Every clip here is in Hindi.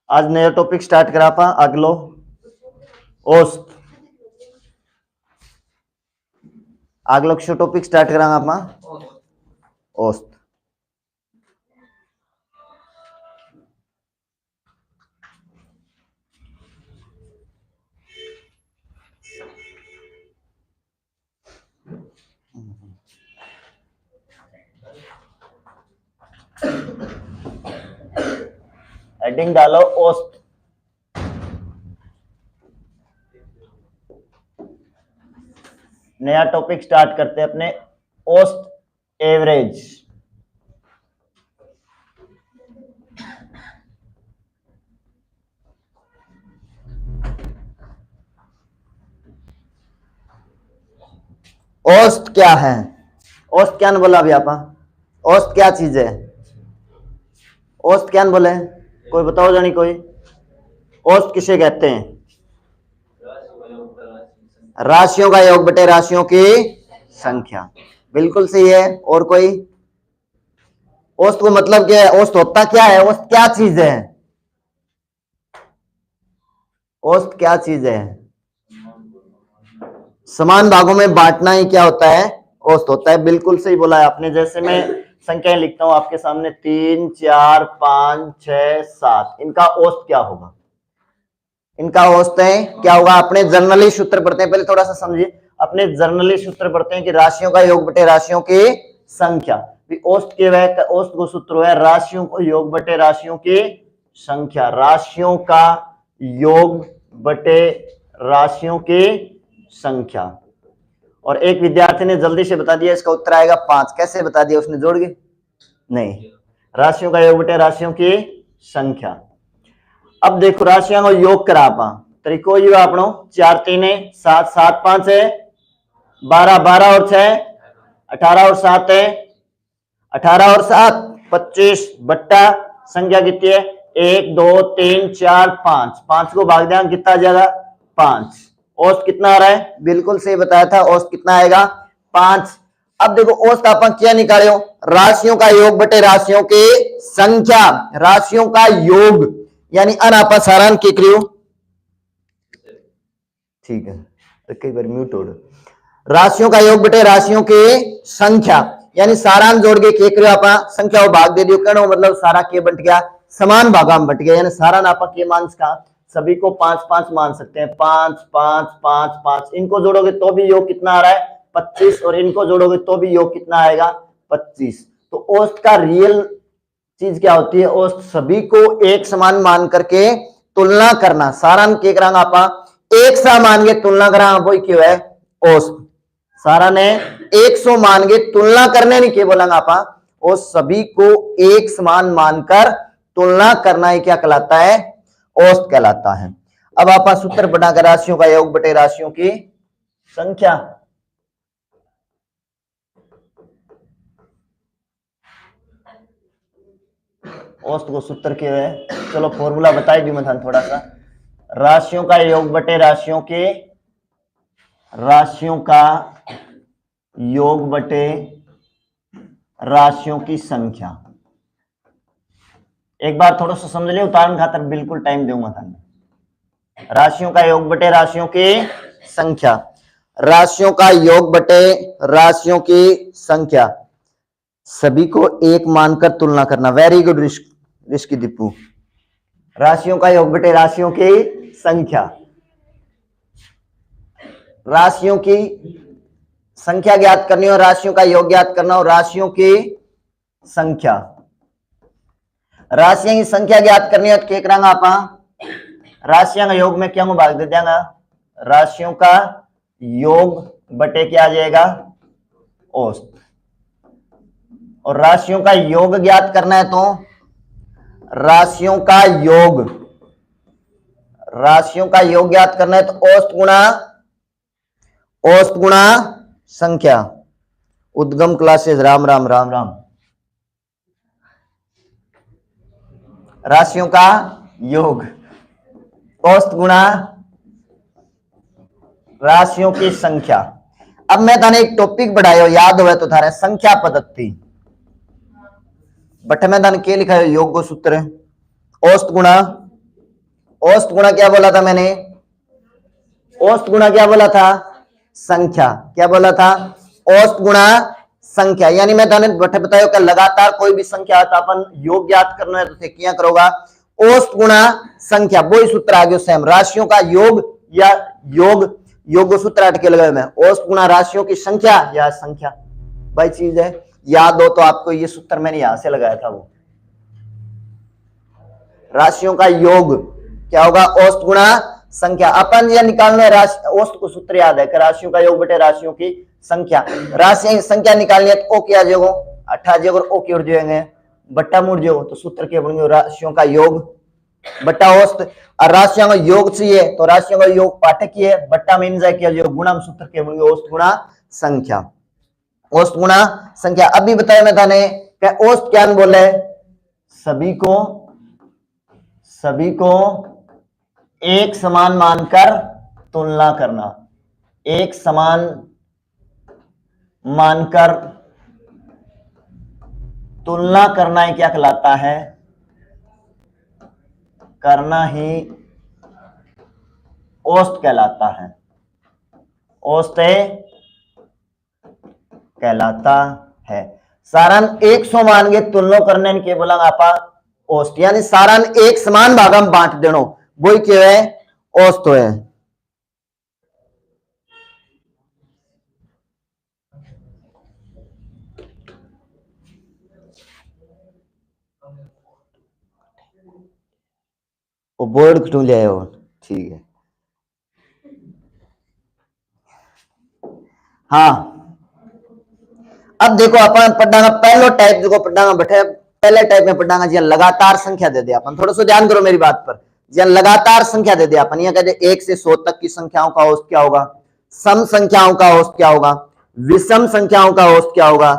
आज नया टॉपिक स्टार्ट करा पा अगलो औस्त अगलो शो टॉपिक स्टार्ट करा आपा औस्त हेडिंग डालो औस्त। नया टॉपिक स्टार्ट करते हैं अपने औस्त एवरेज। औस्त क्या है? औस्त क्या न बोला अभी आपा? औस्त क्या चीज है? औस्त क्या न बोले? कोई बताओ जानी कोई। औस्त किसे कहते हैं? राशियों का योग बटे राशियों की संख्या। बिल्कुल सही है। और कोई? औस्त को मतलब क्या है? औस्त होता क्या है? औस्त क्या चीज है? औस्त क्या चीज है? समान भागों में बांटना ही क्या होता है? औस्त होता है। बिल्कुल सही बोला है आपने। जैसे मैं संख्याएं लिखता हूं आपके सामने 3 4 5 6 7, इनका औस्त क्या होगा? इनका औसत है क्या होगा? अपने जर्नली सूत्र पढ़ते हैं, पहले थोड़ा सा समझिए। अपने जर्नली सूत्र पढ़ते हैं कि राशियों का योग बटे राशियों की संख्या। औसत के वह औसत को सूत्र है राशियों को योग बटे राशियों की संख्या। राशियों का योग बटे राशियों की संख्या। और एक विद्यार्थी ने जल्दी से बता दिया इसका उत्तर आएगा 5। कैसे बता दिया उसने? जोड़ के? नहीं, राशियों का योग बटे राशियों की संख्या। अब देखो राशियों को योग करा आपा तरीको ये आपनो 4 3 है 7 7 5 है 12 12 और 6 18 और 7 है 18 और 7 25 बट्टा संख्या कितनी है? 1 2 3 4 5। 5 को भाग दें कितना आ जाएगा? 5। औसत कितना आ रहा है? बिल्कुल सही बताया था। औसत कितना आएगा? 5। अब देखो औसत आप क्या निकाले हो? राशियों का योग बटे राशियों की संख्या। राशियों का योग यानी अनापा सारांश की क्रियो। ठीक है, कई बार म्यूट हो राशियों का योग बटे राशियों की संख्या यानी सारांश जोड़ के के क्रियो आपा संख्या को भाग दे दियो। कहना मतलब सारा के बट गया समान भागा में बट गया यानी सारा नापा के मान का सभी को 5 5 मान सकते हैं। 5 5 5 5 इनको जोड़ोगे तो भी योग कितना आ रहा है? 25। और इनको जोड़ोगे तो भी योग कितना आएगा? 25। तो औसत का रियल चीज क्या होती है? औसत सभी को एक समान मान करके तुलना करना। सारा के करांगा आपा एक सा मान के तुलना करा वही क्यों है? औसत। सारा ने 100 मान के तुलना करने नहीं के बोलेंगे आपा और सभी को एक समान मानकर तुलना करना ही क्या कहलाता है? औसत कहलाता है। अब आपा सूत्र बनाकर राशियों का योग बटे राशियों की संख्या। औसत को सूत्र के है चलो फॉर्मूला बताई दी मैं थोड़ा सा। राशियों का योग बटे राशियों के राशियों का योग बटे राशियों की संख्या। एक बार थोड़ा सा समझ लियो उदाहरण खातर बिल्कुल टाइम दूंगा था। राशियों का योग बटे राशियों की संख्या। राशियों का योग बटे राशियों की संख्या सभी को एक मानकर तुलना करना। वेरी गुड ऋषि दीपू। राशियों का योग बटे राशियों की संख्या। राशियों की संख्या ज्ञात करनी हो, राशियों का योग ज्ञात करना हो। राशियों की संख्या राशियों की संख्या ज्ञात करनी हो तो क्या करेंगे आप? राशियों का योग में क्या भाग दे देंगे? राशियों का योग बटे क्या आ जाएगा? औसत। और राशियों का योग ज्ञात करना है तो राशियों का योग ज्ञात करना है तो औसत गुणा संख्या। उद्गम क्लासेस राम राम राम राम। राशियों का योग औसत गुणा राशियों की संख्या। अब मैं थाने एक टॉपिक बढ़ाया याद हो तो थारे संख्या पद्धति बट मैं थाने के लिखा है योग को सूत्र औसत गुणा, औसत गुणा क्या बोला था मैंने, औसत गुणा क्या बोला था, संख्या, क्या बोला था, औसत गुणा संख्या। यानी मैं थाने बठे बतायो कि लगातार कोई भी संख्या तो अपन योग याद करना है तो थे क्या करोगा, औसत गुणा संख्या, वो ही सूत्र आ गया सेम, राशियों का योग या योग, योग सूत्र अटके लगे में, औसत गुणा राशियों की संख्या या संख्या, भाई चीज है, याद हो तो आपको ये सूत्र मैंने यहां से लगाया था, वो राशियों का योग क्या होगा, औसत गुणा संख्या। अपन ये निकालना है राशि, औसत को सूत्र याद है कि राशियों का योग बटे राशियों की संख्या, राशि संख्या निकालनी है तो ओ क्या जो 28 और ओ की उड़ जाएंगे बट्टा मुड़ जो, तो सूत्र क्या बनेंगे, राशियों का योग बट्टा औसत, और राशियों का योग चाहिए तो राशियों का योग पाठक की है, बट्टा में जाए क्या जो गुणा, सूत्र क्या बनेंगे, औसत गुणा संख्या, औसत गुणा संख्या। अभी बताया मैं थाने क्या औसत क्या बोले, सभी को एक समान मानकर तुलना करना, एक समान मानकर तुलना करना ही क्या कहलाता है, करना ही औसत कहलाता है, औसत कहलाता है। सारण 100 मान के तुलना करने के बोला आपा औसत, यानी सारण एक समान भाग में बांट देनो वही क्या है, औसत है। वो बोर्ड क्यों ले आए हो, ठीक है। हाँ अब देखो अपन पढ़ांगा पहलो टाइप, देखो पढ़ांगा बैठे पहले टाइप में पढ़ांगा जी लगातार संख्या दे दे अपन, थोड़ा सा ध्यान करो मेरी बात पर, जी लगातार संख्या दे दे अपन, ये कहते 1 से 100 तक की संख्याओं का औसत क्या होगा, सम संख्याओं का औसत क्या होगा, विषम संख्याओं का औसत क्या होगा,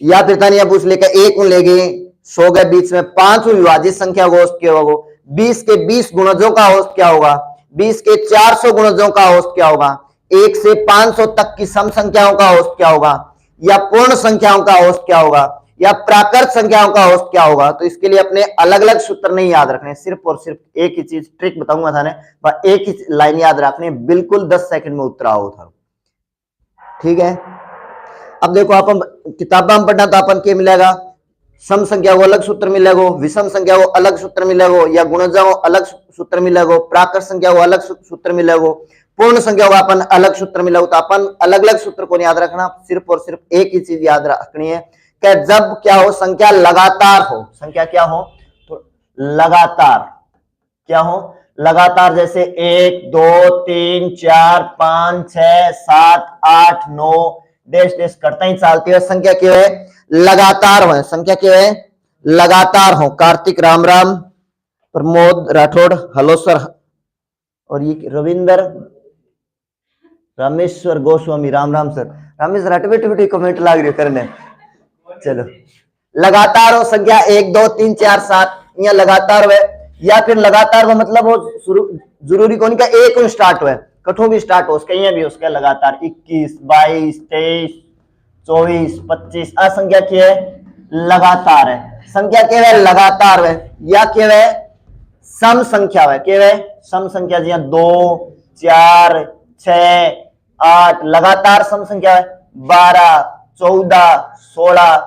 या फिर तानिया पूछ लेकर एक लेगे 100 के बीच में 5 विभाजित संख्या का औसत क्या होगा, 20 के 20 गुणजों का औसत क्या होगा, 20 के 400 गुणजों का औसत क्या होगा, 1 से 500 तक की सम संख्याओं का औसत क्या होगा, या पूर्ण संख्याओं का औसत क्या होगा, या प्राकृत संख्याओं का औसत क्या होगा। तो इसके लिए अपने अलग अलग सूत्र नहीं याद रखने, सिर्फ और सिर्फ एक ही चीज ट्रिक बताऊंगा था ने, एक ही लाइन याद रखनी, बिल्कुल 10 सेकंड में उत्तर आओ था, ठीक है। अब देखो अपन किताबा में पढ़ना तो अपन क्या मिलेगा, सम संख्या को अलग सूत्र मिलेगा, विषम संख्या को अलग सूत्र मिलेगा, या गुणजा को अलग सूत्र मिलेगा, प्राकृत संख्या को अलग सूत्र मिलेगा, पूर्ण संख्या को अपन अलग सूत्र मिलेगा। तो अपन अलग अलग सूत्र को याद रखना, सिर्फ और सिर्फ एक ही चीज याद रखनी है कि जब क्या हो, संख्या लगातार हो, संख्या क्या हो, तो लगातार क्या हो, लगातार, जैसे 1 2 3 4 5 6 7 8 9 डैश डैश करता ही चलती है, संख्या क्या है, लगातार हो, संख्या क्या है, लगातार हो। कार्तिक राम राम, प्रमोद राठौड़ हेलो सर, और ये रविंदर रामेश्वर गोस्वामी राम राम सर, रामेश्वर हटवे कमेंट लाग रही करने, चलो लगातार हो संख्या 1 2 3 4 7 यहाँ लगातार है, या फिर लगातार हो मतलब वो जरूरी कौन का एक स्टार्ट हुआ, कठों भी स्टार्ट हो उसका, भी उसका लगातार 21 22 23 24 25 असंख्या क्या है, लगातार है, संख्या क्या है, लगातार है, या क्या है, सम संख्या है, क्या है, सम संख्या जी 2 4 6 8 लगातार सम संख्या है, 12 14 16,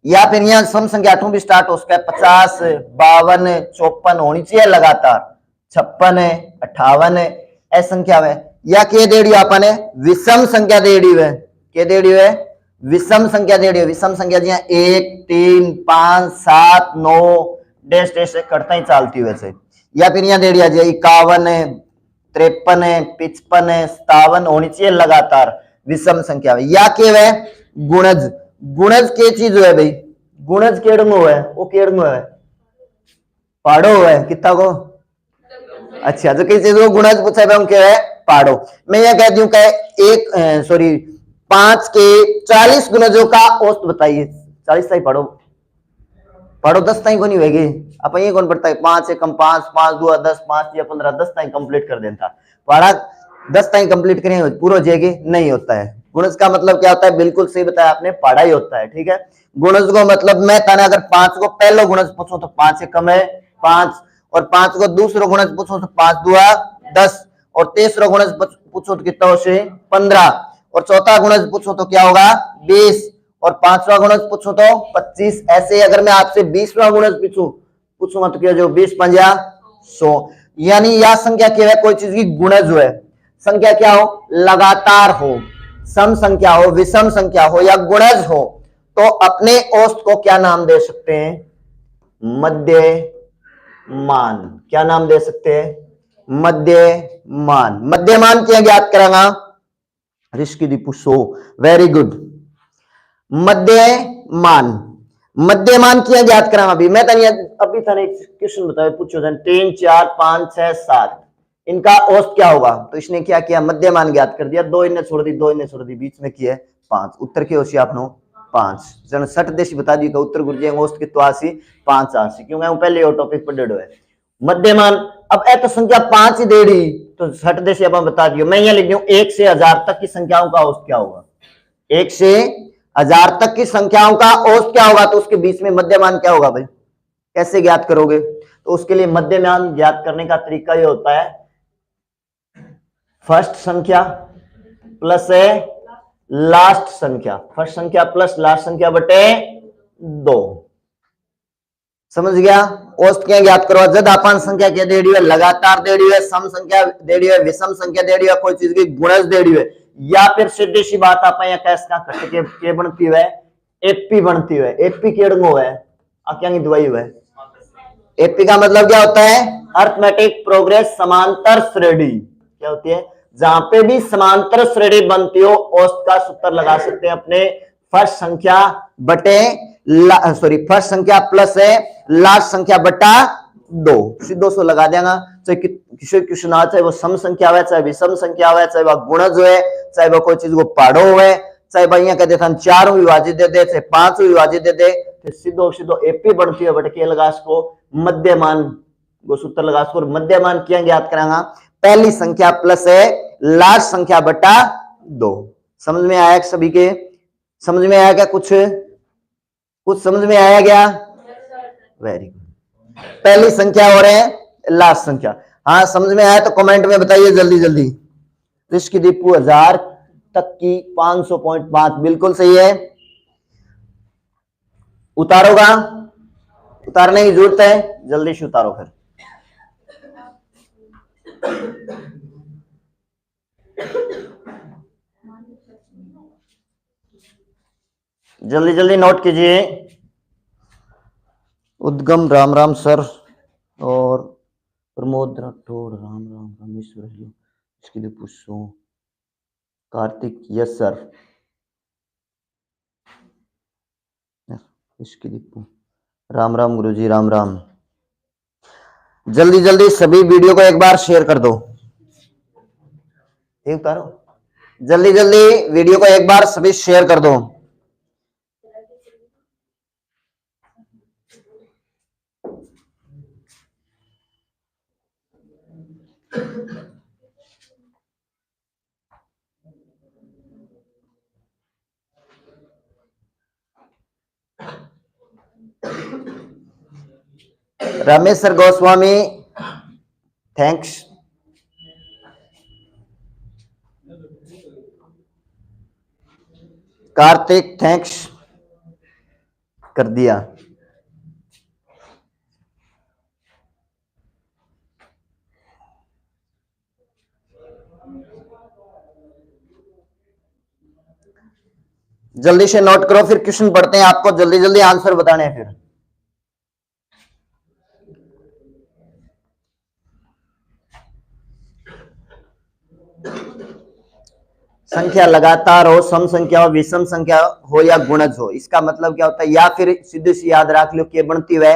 या फिर यहाँ सम संख्या 8 भी स्टार्ट हो उसका 50 52 54 होनी चाहिए लगातार, 56 58 ऐसी संख्या है, या के देड़ी अपन है विषम संख्या देड़ी है, के देड़ी है विषम संख्या देड़ी है, विषम संख्या जी 1 3 5 7 9 डैश डैश करता ही चलती वैसे, या फिर यहाँ देड़ी आ जाए 51 53 55 57 होनी चाहिए लगातार विषम संख्या में, या के वह गुणज, गुणज के चीज है भाई, गुणज केड़मो है, वो केड़मो है, पाड़ो है कितना को, अच्छा जो किसी चीज को गुणज पूछा है क्या है, पाड़ो। मैं यह कहती हूँ एक 5 के 40 गुणजों का औसत बताइए, 40 तक पढ़ो, पढ़ो 10 तक को नहीं होगी, अब ये कौन पढ़ता है, 5 से कम 5 5 2 10 5 या 15 10 तक कंप्लीट कर देता, पढ़ा 10 तक कंप्लीट करें पूरा हो जाएगी, नहीं होता है, गुणज का मतलब क्या होता है, बिल्कुल सही बताया आपने, पढ़ा ही होता है, ठीक है। गुणज को मतलब मैं तने अगर 5 को पहलो गुणज पूछूं तो 5 से कम है 5, और 5 को दूसरो गुणज पूछूं तो 5 दुआ 10, और तीसरा गुणज पूछो तो कितना होશે 15, और चौथा गुणज पूछो तो क्या होगा 20, और पांचवा गुणज पूछो तो 25। ऐसे ही अगर मैं आपसे 20वां गुणज पूछूंगा तो क्या जो 20 पंजा 100, यानी यह संख्या क्या है, कोई चीज की गुणज है। संख्या क्या हो, लगातार हो, सम संख्या हो, विषम संख्या हो या गुणज हो, तो अपने औसत को क्या नाम दे सकते हैं, मध्यमान। क्या नाम दे सकते हैं, मध्यमान। मध्यमान क्या ज्ञात करांगा, ऋषि दीपू सो, वेरी गुड। मध्यमान, मध्यमान किया ज्ञात करांगा। अभी मैं तनिया अभी थाने क्वेश्चन बताओ, पूछो 3 4 5 6 7, इनका औसत क्या होगा, तो इसने क्या किया, मध्यमान ज्ञात कर दिया, दो इन्हें छोड़ दी, दो इन्हें छोड़ दी, बीच में किया 5, उत्तर की होशी आपनो 5 जन 60 देशी बता दी का उत्तर गुरजे औसत की तो 80 5 80, क्योंकि हम पहले वो टॉपिक पर डेडो है मध्यमान। अब ए तो संख्या 5 ही दे रही, तो 60 देशी अब बता दियो, मैं यहां लिख दूं 1 से 1000 तक की संख्याओं का औसत क्या होगा, 1 से 1000 तक की संख्याओं का औसत क्या होगा, तो उसके बीच में मध्यमान क्या होगा भाई, कैसे ज्ञात करोगे, तो उसके लिए मध्यमान ज्ञात करने का तरीका ये होता है, फर्स्ट संख्या प्लस है लास्ट संख्या, फर्स्ट संख्या प्लस लास्ट संख्या बटे 2। समझ गया, औसत क्या ज्ञात करो, जब अपन संख्या क्या दे रही है, लगातार दे रही है, सम संख्या दे रही है, विषम संख्या दे रही है, कोई चीज की गुणज दे रही है, या फिर सीधी सी बात आप कैसा के बनती है, एपी बनती है, एपी केड़गो है आक्या की दवाई है। एपी का मतलब क्या होता है, अर्थमेटिक प्रोग्रेस समांतर श्रेणी, क्या होती है, जहां पे भी समांतर श्रेणी बनती हो, औसत का सूत्र लगा सकते हैं अपने, फर्स्ट संख्या बटे फर्स्ट संख्या प्लस है लास्ट संख्या बटा 2, सीधो सो लगा देगा। चाहे किसी क्वेश्चन आ, चाहे वो सम संख्या है, चाहे विषम संख्या है, चाहे वह गुणज है, चाहे वह कोई चीज को पाड़ो है, चाहे भाई कह देता 4 विभाजित दे दे, चाहे 5 विभाजित दे दे, तो सीधो सीधो एपी बनती है बट के लगा इसको मध्यमान को सूत्र लगा इसको, मध्यमान क्या ज्ञात करांगा, पहली संख्या प्लस है लास्ट संख्या बटा 2। समझ में आया सभी के, समझ में आया क्या, कुछ कुछ समझ में आया क्या, वेरी गुड। पहली संख्या और है लास्ट संख्या, हाँ समझ में आया तो कमेंट में बताइए जल्दी जल्दी। ऋषि दीपू 1000 तक की 500.5 बिल्कुल सही है, उतारोगा, उतारने की जरूरत है, जल्दी से उतारो फिर। जल्दी जल्दी नोट कीजिए। उद्गम राम राम सर, और प्रमोद राठौड़ राम राम, रामेश्वर इसके लिए पूछो, कार्तिक यस सर, इसके लिए राम राम गुरुजी राम राम। जल्दी जल्दी सभी वीडियो को एक बार शेयर कर दो, ठीक करो, जल्दी जल्दी वीडियो को एक बार सभी शेयर कर दो। रामेश्वर गोस्वामी थैंक्स, कार्तिक थैंक्स कर दिया। जल्दी से नोट करो, फिर क्वेश्चन पढ़ते हैं, आपको जल्दी जल्दी आंसर बताने हैं फिर। संख्या लगातार हो, सम संख्या हो, विषम संख्या हो या गुणज हो, इसका मतलब क्या होता है, या फिर सीधे से याद रख लो के बनती है,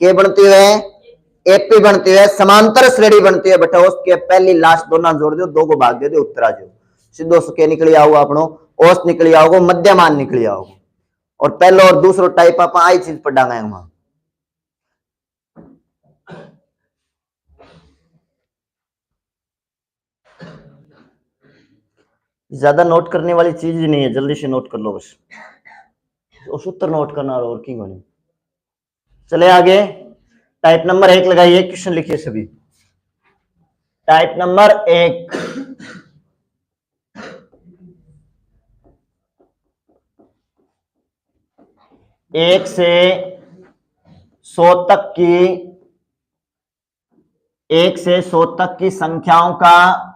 के बनती है, एपी बनती है, समांतर श्रेणी बनती है, बटा उसके पहली लास्ट दोनों जोड़ दो, दो को भाग दे दो, उत्तर आ जाओ, सीधो के निकली आओ अपनो औसत निकली आओगे, मध्यमान निकली आओगे, और पहलो और दूसरो टाइप आप आई चीज पर डांगा वहां। ज्यादा नोट करने वाली चीज ही नहीं है, जल्दी से नोट कर लो बस, सूत्र नोट करना और वर्किंग होनी। चले आगे, टाइप नंबर 1 लगाइए, क्वेश्चन लिखिए सभी। टाइप नंबर 1, एक से 100 तक की, 1 से 100 तक की संख्याओं का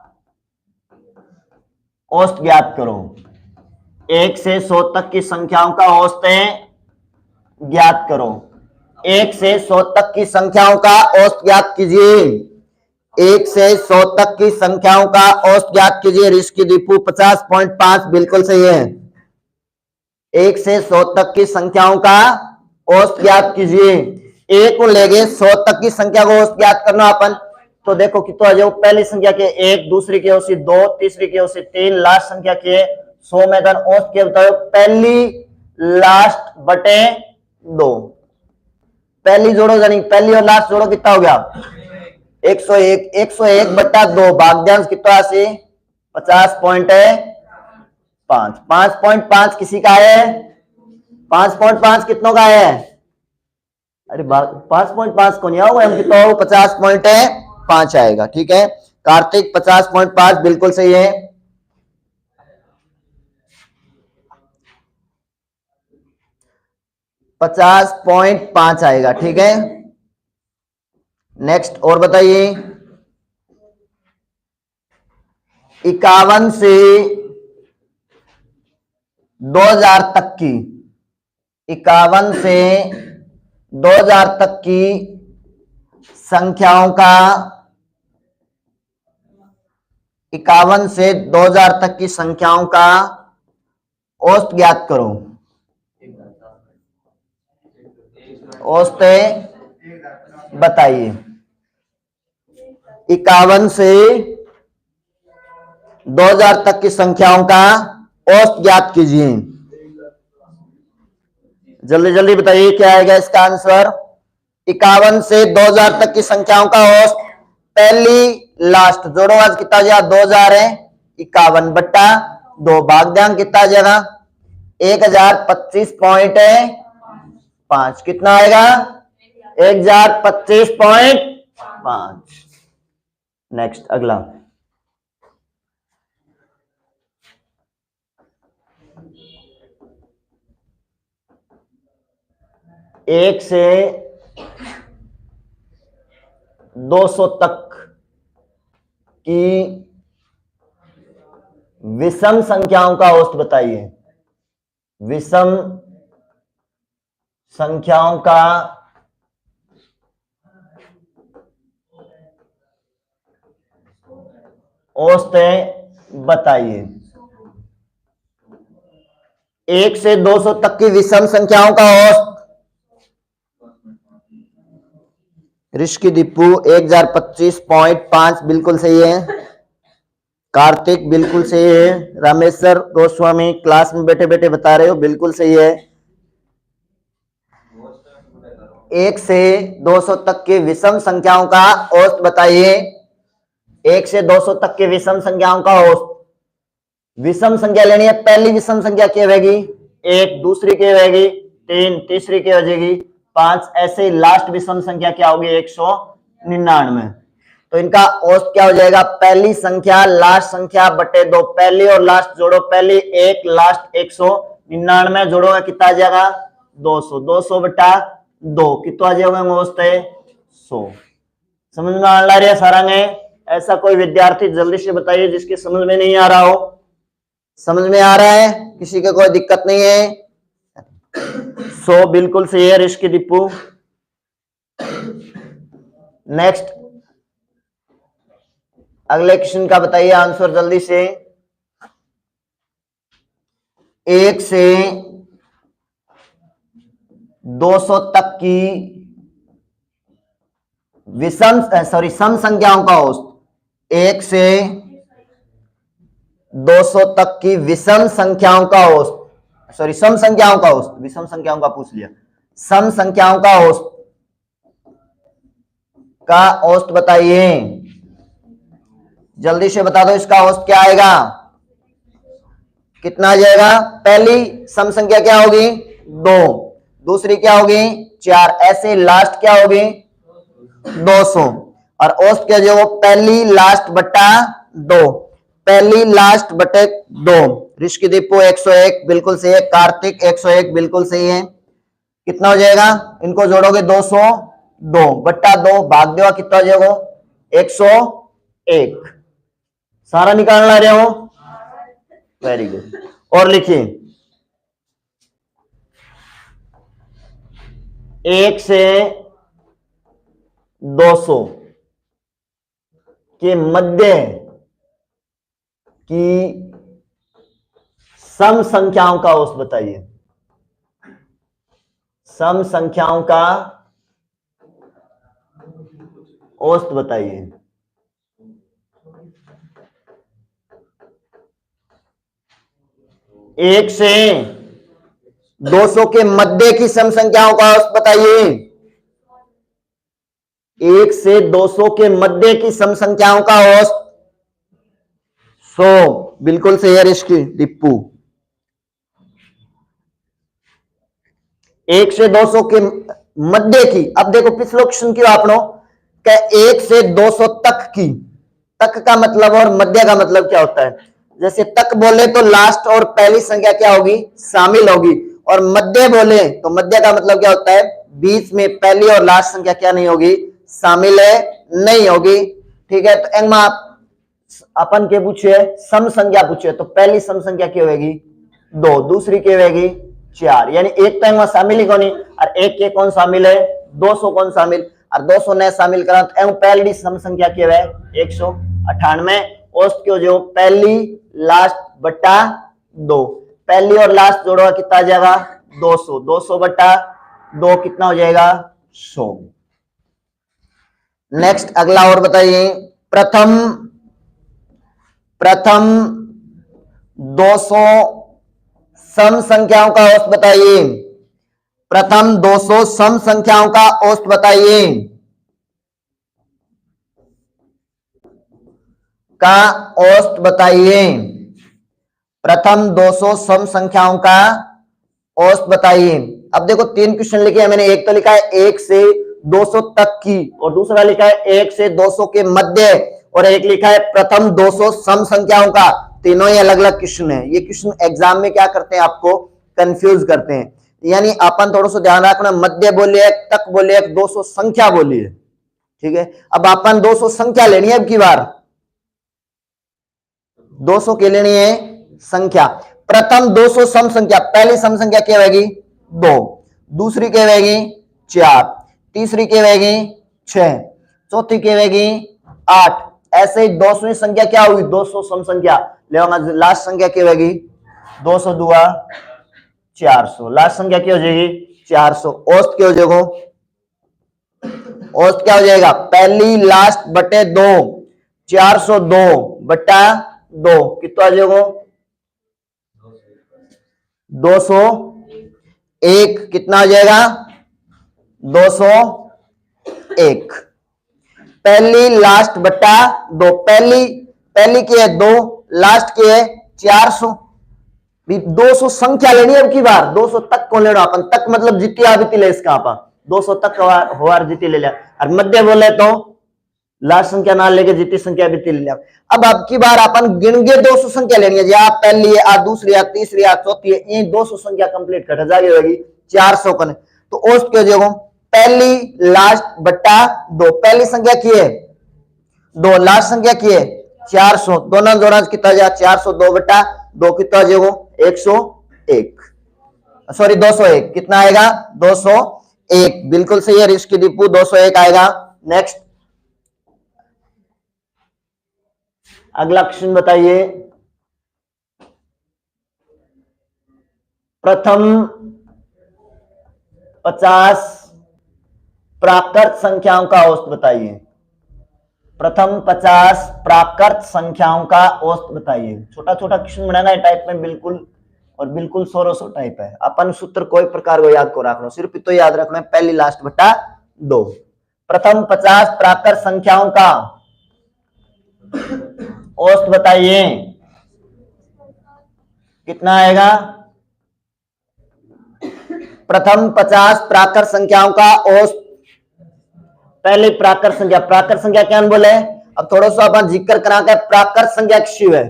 औसत ज्ञात करो। 1 से 100 तक की संख्याओं का औसत ज्ञात करो। 1 से 100 तक की संख्याओं का औसत ज्ञात कीजिए। 1 से 100 तक की संख्याओं का औसत ज्ञात कीजिए। ऋषि दीपू 50.5 बिल्कुल सही है। 1 से 100 तक की संख्याओं का औसत ज्ञात कीजिए। 1 को ले गए, 100 तक की संख्या को औसत ज्ञात करना अपन, तो देखो कितना आ जाओ, पहली संख्या के 1, दूसरी के औसत 2, तीसरी के औसत 3, लास्ट संख्या के 100 में औसत के बताओ, पहली लास्ट बटे 2, पहली जोड़ो यानी पहली और लास्ट जोड़ो, कितना हो गया 101, 101 बटा 2, भाग्यांश कितना से 50.5, 5.5 किसी का है, 5.5 कितनों का है, अरे 5.5 को नहीं आओ, हम कितना हो 50.5 आएगा। ठीक है, कार्तिक 50.5 बिल्कुल सही है। $50.5 आएगा। ठीक है, नेक्स्ट और बताइए। 51 से 2000 तक की, 51 से 2000 तक की संख्याओं का, 51 से 2000 तक की संख्याओं का औसत ज्ञात करो। औसत बताइए। 51 से 2000 तक की संख्याओं का औसत ज्ञात कीजिए। जल्दी जल्दी बताइए क्या आएगा इसका आंसर। 51 से 2000 तक की संख्याओं का औसत, पहली लास्ट जोड़ो, आज कितना जाएगा 2000 है, 51 बट्टा 2, भाग्यांक कितना आ जाएगा 1025.5, कितना आएगा 1025.5। नेक्स्ट अगला, 1 से 200 तक की विषम संख्याओं का औसत बताइए। विषम संख्याओं का औसत बताइए। 1 से 200 तक की विषम संख्याओं का औसत, ऋषि दीपू 1025.5 बिल्कुल सही है। कार्तिक बिल्कुल सही है। रामेश्वर गोस्वामी क्लास में बैठे बैठे बता रहे हो, बिल्कुल सही है। 1 से 200 तक की विषम संख्याओं का औसत बताइए। 1 से 200 तक की विषम संख्याओं का औसत, विषम संख्या लेनी है, पहली विषम संख्या क्या रहेगी 1, दूसरी क्या रहेगी 3, तीसरी क्या हो जाएगी 5, ऐसे लास्ट विषम संख्या क्या होगी 199। तो इनका औसत क्या हो जाएगा, पहली संख्या लास्ट संख्या बटे 2, पहली और लास्ट जोड़ो, पहली 1, लास्ट 199 जोड़ोगे कितना आ जाएगा 200, 200 बटा 2 कितना आ जाएगा औसत है 100। समझ में आ रहा है सारा ने? ऐसा कोई विद्यार्थी जल्दी से बताइए जिसकी समझ में नहीं आ रहा हो। समझ में आ रहा है, किसी को कोई दिक्कत नहीं है? 100 बिल्कुल सही है ऋषि दीपू। नेक्स्ट अगले क्वेश्चन का बताइए आंसर जल्दी से। 1 से 200 तक की सम संख्याओं का औसत, 1 से 200 तक की विषम संख्याओं का औसत, सम संख्याओं का औसत, विषम संख्याओं का पूछ लिया, सम संख्याओं का औसत बताइए। जल्दी से बता दो इसका औसत क्या आएगा। कितना आ जाएगा? पहली सम संख्या क्या होगी? 2, दूसरी क्या होगी? 4, ऐसे लास्ट क्या होगी? 200। और औसत क्या जो पहली लास्ट बटा 2, पहली लास्ट बटे 2। ऋषि दीपू 101 बिल्कुल सही है, कार्तिक 101 बिल्कुल सही है। कितना हो जाएगा? इनको जोड़ोगे 202 बट्टा 2 भाग दो, कितना हो जाएगा? 101। सारा निकालना रहे हो? Very good. और लिखिए 1 से 200 के मध्य की सम संख्याओं का औसत बताइए। सम संख्याओं का औसत बताइए। एक से 200 के मध्य की सम संख्याओं का औसत बताइए। 1 से 200 के मध्य की सम संख्याओं का औसत 100 बिल्कुल सही है ऋषि दीपू। 1 से 200 के मध्य की, अब देखो पिछले क्वेश्चन की आपनो क्या 1 से 200 तक की, तक का मतलब और मध्य का मतलब क्या होता है? जैसे तक बोले तो लास्ट और पहली संख्या क्या होगी? शामिल होगी। और मध्य बोले तो मध्य का मतलब क्या होता है? बीच में पहली और लास्ट संख्या क्या नहीं होगी? शामिल है, नहीं होगी। ठीक है, तो एंग आप अपन के पूछे सम संख्या पूछे तो पहली सम संख्या क्या होगी? 2, दूसरी क्या होगी? 4। यानी एक तो वहां शामिल ही कौन, और एक के कौन शामिल है? 200 कौन शामिल, और 200 ने शामिल करा तो पहली सम संख्या क्या है? 198। औसत क्यों जो पहली लास्ट बट्टा 2, पहली और लास्ट जोड़ो कितना आ जाएगा? 200, 200 बट्टा 2 कितना हो जाएगा? 100। नेक्स्ट अगला और बताइए, प्रथम 200 सम संख्याओं का औसत बताइए। प्रथम 200 सम संख्याओं का औसत बताइए। का औसत बताइए। प्रथम 200 सम संख्याओं का औसत बताइए। अब देखो 3 क्वेश्चन लिखे हैं मैंने, एक तो लिखा है 1 से 200 तक की, और दूसरा लिखा है 1 से 200 के मध्य, और एक लिखा है प्रथम 200 सम संख्याओं का। तीनों ही अलग अलग क्वेश्चन है। ये क्वेश्चन एग्जाम में क्या करते हैं? आपको कंफ्यूज करते हैं। यानी अपन थोड़ा सा ध्यान रखना, मध्य बोलिए, तक बोलिए, 200 संख्या बोलिए। ठीक है, अब अपन 200 संख्या लेनी है अब की बार, 200 के लेनी है संख्या। प्रथम 200 सम संख्या, पहली सम संख्या क्या होगी? 2, दूसरी क्या होगी? 4, तीसरी क्या होगी? 6, चौथी क्या होगी? 8। ऐसे ही 200वीं संख्या क्या होगी? 200 सम संख्या ले, लास्ट संख्या क्या होगी? 200 दुआ 400, लास्ट संख्या क्या हो जाएगी? 400। औसत क्या हो जाएगा? औसत क्या हो जाएगा? पहली लास्ट बटे 2, 402 बटा 2 कितना आ जाएगा? 201। कितना आ जाएगा? 201। पहली लास्ट बटा 2, पहली की है 2, लास्ट की है 400। 200 संख्या लेनी है अब की बार, 200 तक कौन लेना अपन? तक मतलब जितनी आबिती ले इसका अपन 200 तक होवार जितनी ले लिया, और मध्य बोले तो लास्ट संख्या ना लेके जितनी संख्या भी ले लिया। अब की बार अपन गिनगे 200 संख्या लेनी है, या पहली है, आ दूसरी, आ तीसरी, आ चौथी है, ये 200 संख्या कंप्लीट कर जाएगी 400 कने। तो औसत क्या हो, पहली लास्ट बट्टा 2, पहली संख्या की है 2, लास्ट संख्या की है 400, दोनों जोड़ा कितना जाए? 402 बट्टा 2 कितना जाएगा? 101, सॉरी 201। कितना आएगा? 201 बिल्कुल सही है ऋषि दीपू, 201 आएगा। नेक्स्ट अगला क्वेश्चन बताइए, प्रथम 50 प्राकृत संख्याओं का औसत बताइए। प्रथम 50 प्राकृत संख्याओं का औसत बताइए। छोटा छोटा क्वेश्चन बनाना है टाइप में, बिल्कुल और बिल्कुल सोरो सो टाइप है। अपन सूत्र कोई प्रकार को याद को रखना, सिर्फ तो याद रखना है पहली लास्ट बटा 2। प्रथम 50 प्राकृत संख्याओं का औसत बताइए। कितना आएगा? प्रथम 50 प्राकृत संख्याओं का औसत। पहले प्राकृत संख्या क्या बोले? अब थोड़ा सा अपन जिक्र करा के प्राकृत संख्या किसी है,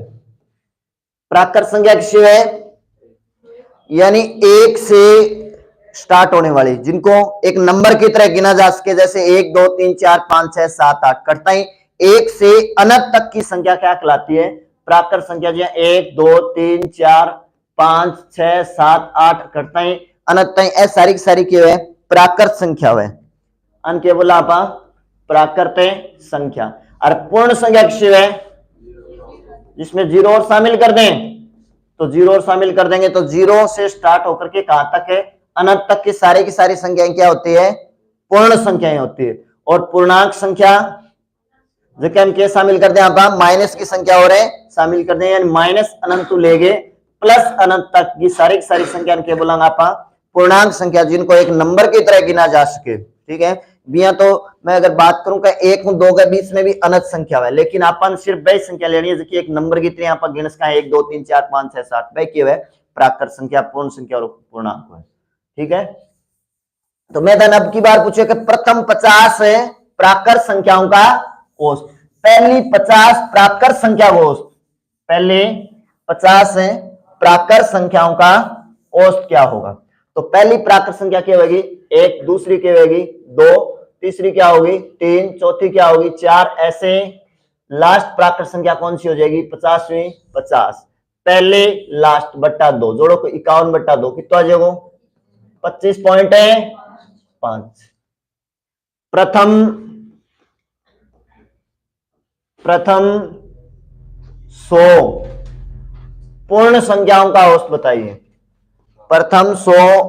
प्राकृत संख्या किसी है यानी एक से स्टार्ट होने वाली, जिनको एक नंबर की तरह गिना जा सके, जैसे 1 2 3 4 5 6 7 8 करता ही एक से अनंत तक की संख्या क्या कहलाती है? प्राकृत संख्या। जी 1 2 3 4 5 6 7 8 करता ही अनंत तक सारी की सारी क्या है? प्राकृत संख्या है। अन के बोला आप प्राकृत संख्या। और पूर्ण संख्या किसी है जिसमें जीरो और शामिल कर दें, तो जीरो और शामिल कर देंगे तो जीरो से स्टार्ट होकर के कहां तक है? अनंत तक की सारी संख्याएं क्या होती है? पूर्ण संख्याएं होती है। और पूर्णांक संख्या जो कि हम क्या शामिल कर दें? आप माइनस की संख्या और शामिल कर दें, यानी माइनस अनंत तो लेगे प्लस अनंत तक की सारी संख्या क्या बोलेंगे आप? पूर्णांक संख्या, जिनको एक नंबर की तरह गिना जा सके। ठीक है भैया, तो मैं अगर बात करूं कि 1 और 2 के बीच में भी अनंत संख्या है, लेकिन अपन सिर्फ वही संख्या लेनी है जो एक नंबर की तरह आप गिन सका 1 2 3 4 5 6 7 वही क्या है? प्राकृत संख्या, पूर्ण संख्या और पूर्णांक है। ठीक है, तो मैं अब की बार पूछे कि प्रथम 50 प्राकृत संख्याओं का औसत। पहली 50 प्राकृत संख्या का औसत, पहले 50 प्राकृत संख्याओं का औसत क्या होगा? तो पहली प्राकृत संख्या क्या होगी? 1, दूसरी क्या होगी? 2, तीसरी क्या होगी? 3, चौथी क्या होगी? 4, ऐसे लास्ट प्राकृत संख्या कौन सी हो जाएगी? 50वीं 50। पहले लास्ट बट्टा 2 जोड़ो 51 बट्टा 2 कितना आ जाएगा? 25.5। प्रथम 100 पूर्ण संख्याओं का औसत बताइए। प्रथम 100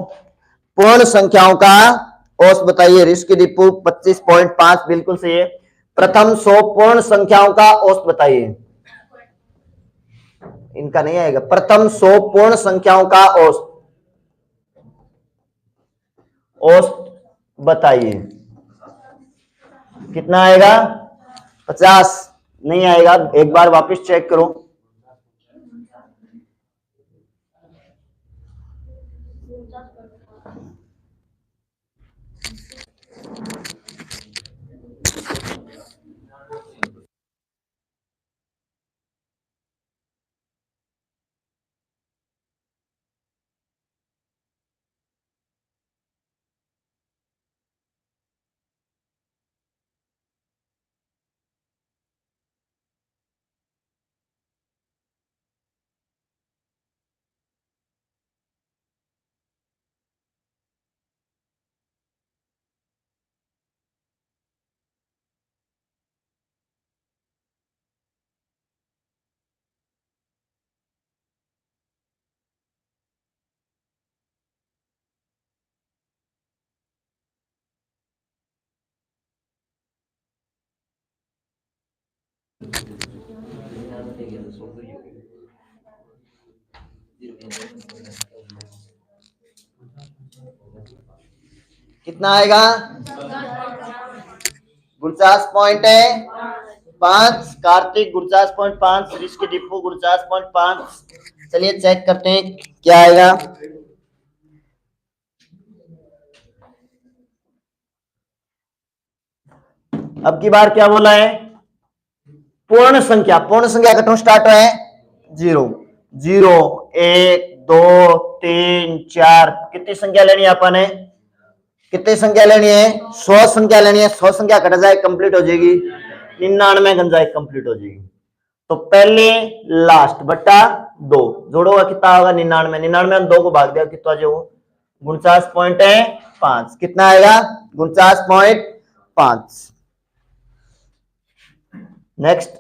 पूर्ण संख्याओं का औसत बताइए। ऋषि दीपू 25.5 बिल्कुल सही है। प्रथम 100 पूर्ण संख्याओं का औसत बताइए। इनका नहीं आएगा। प्रथम 100 पूर्ण संख्याओं का औसत बताइए। कितना आएगा? 50 नहीं आएगा। एक बार वापस चेक करो। कितना आएगा? 49.5। कार्तिक 49.5। ऋषि डिपो 49.5। चलिए चेक करते हैं क्या आएगा। अब की बार क्या बोला है? पूर्ण संख्या। पूर्ण संख्या कटों स्टार्ट है 0 0 1 2 3 4। कितनी संख्या लेनी है अपन ने? कितनी संख्या लेनी है? 100 संख्या लेनी है। 100 संख्या कट जाए कंप्लीट हो जाएगी। 99 गन जाए कंप्लीट हो जाएगी। तो पहले लास्ट बट्टा 2 जोड़ोगा कितना होगा? 99। 99 में 2 को भाग दिया कितना जो 49.5। कितना आएगा? 49.5। नेक्स्ट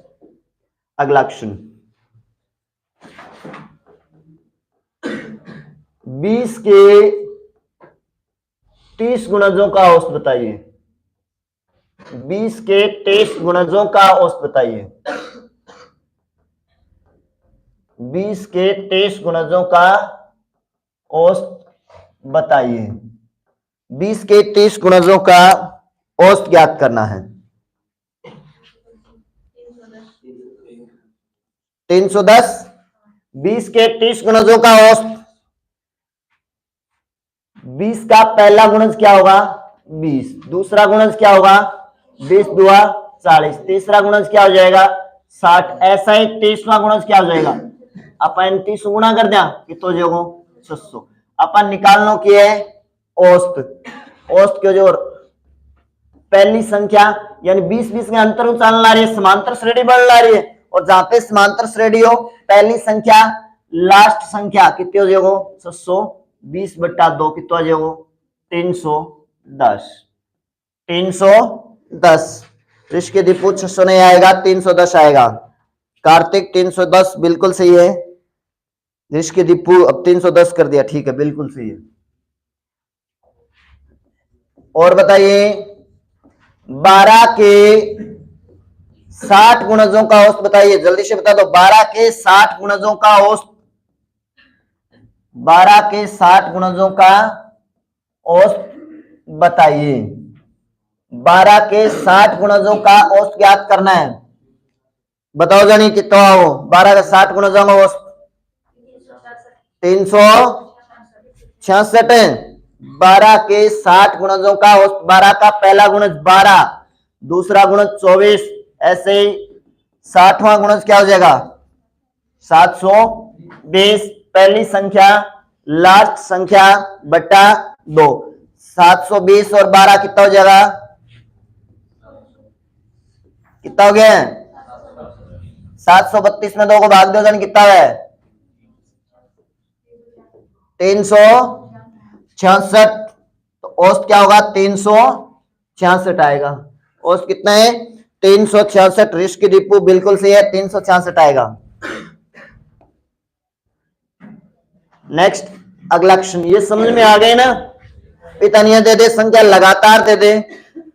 अगला क्वेश्चन। 20 के 30 गुणजों का औसत बताइए। 20 के 30 गुणजों का औसत बताइए। 20 के 30 गुणजों का औसत बताइए। 20 के 30 गुणजों का औसत ज्ञात करना है। 310। 20 के 30 गुणजों का औसत, 20 का पहला गुणज क्या होगा 20, दूसरा गुणज क्या होगा 20 दुआ 40, तीसरा गुणज क्या हो जाएगा 60, ऐसा ही 30वां गुणज क्या हो जाएगा अपन 30 गुणा कर दिया कितो जो 600। अपन निकालनो की है औसत, औसत के जो पहली संख्या यानी 20-20 के अंतर चल ला रही है, समांतर श्रेणी बढ़ ला रही है, और जहां पे समांतर श्रेणी हो पहली संख्या लास्ट संख्या कितनी हो जाएगो 620/2 कितना हो जाएगो 310, 310। ऋषि दीपू 600 नहीं आएगा 310 आएगा। कार्तिक 310 बिल्कुल सही है। ऋषि दीपू अब 310 कर दिया, ठीक है बिल्कुल सही है। और बताइए 12 के 60 गुणजों का औसत बताइए, जल्दी से बता दो। 12 के 60 गुणजों का औसत, 12 के 60 गुणजों का औसत बताइए। 12 के 60 गुणजों का औसत ज्ञात करना है, बताओ जानी कितना हो 12 का 60 गुणजों का औसत 366 है। 12 के 60 गुणजों का औसत, 12 का पहला गुणज 12, दूसरा गुणज 24, ऐसे ही 60वां गुणज क्या हो जाएगा 720, पहली संख्या लास्ट संख्या बटा 2, 720 और 12 कितना हो जाएगा, कितना हो गया 732 में 2 को भाग दो जान कितना है 366, तो औसत क्या होगा 366 आएगा। औसत कितना है 366, ऋषि दीपू बिल्कुल सही है 366 आएगा। नेक्स्ट अगला क्वेश्चन, ये समझ में आ गए ना, पितानिया दे दे, संख्या लगातार दे दे,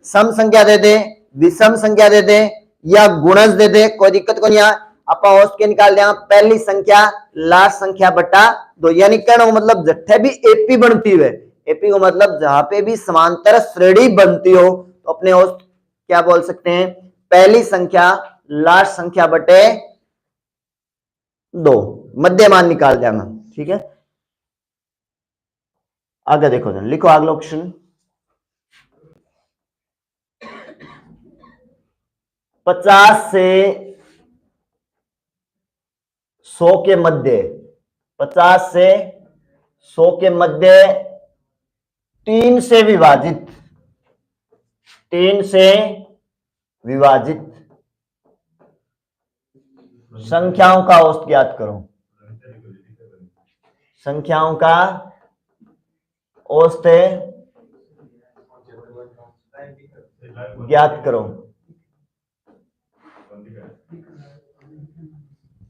सम संख्या दे दे, विषम संख्या दे दे या गुणज दे दे, कोई दिक्कत को नहीं। आप औसत के निकाल दें, पहली संख्या लास्ट संख्या बटा 2, यानी कहने को मतलब जट्ठे भी एपी बनती है, एपी को मतलब जहां पे भी समांतर श्रेणी बनती हो तो अपने औसत क्या बोल सकते हैं, पहली संख्या लास्ट संख्या बटे 2, मध्यमान निकाल देना, ठीक है। आगे देखो जन, लिखो अगला क्वेश्चन, 50 से 100 के मध्य, 50 से 100 के मध्य 3 से विभाजित, 3 से विभाजित संख्याओं का औसत ज्ञात करो, संख्याओं का औसत ज्ञात करो,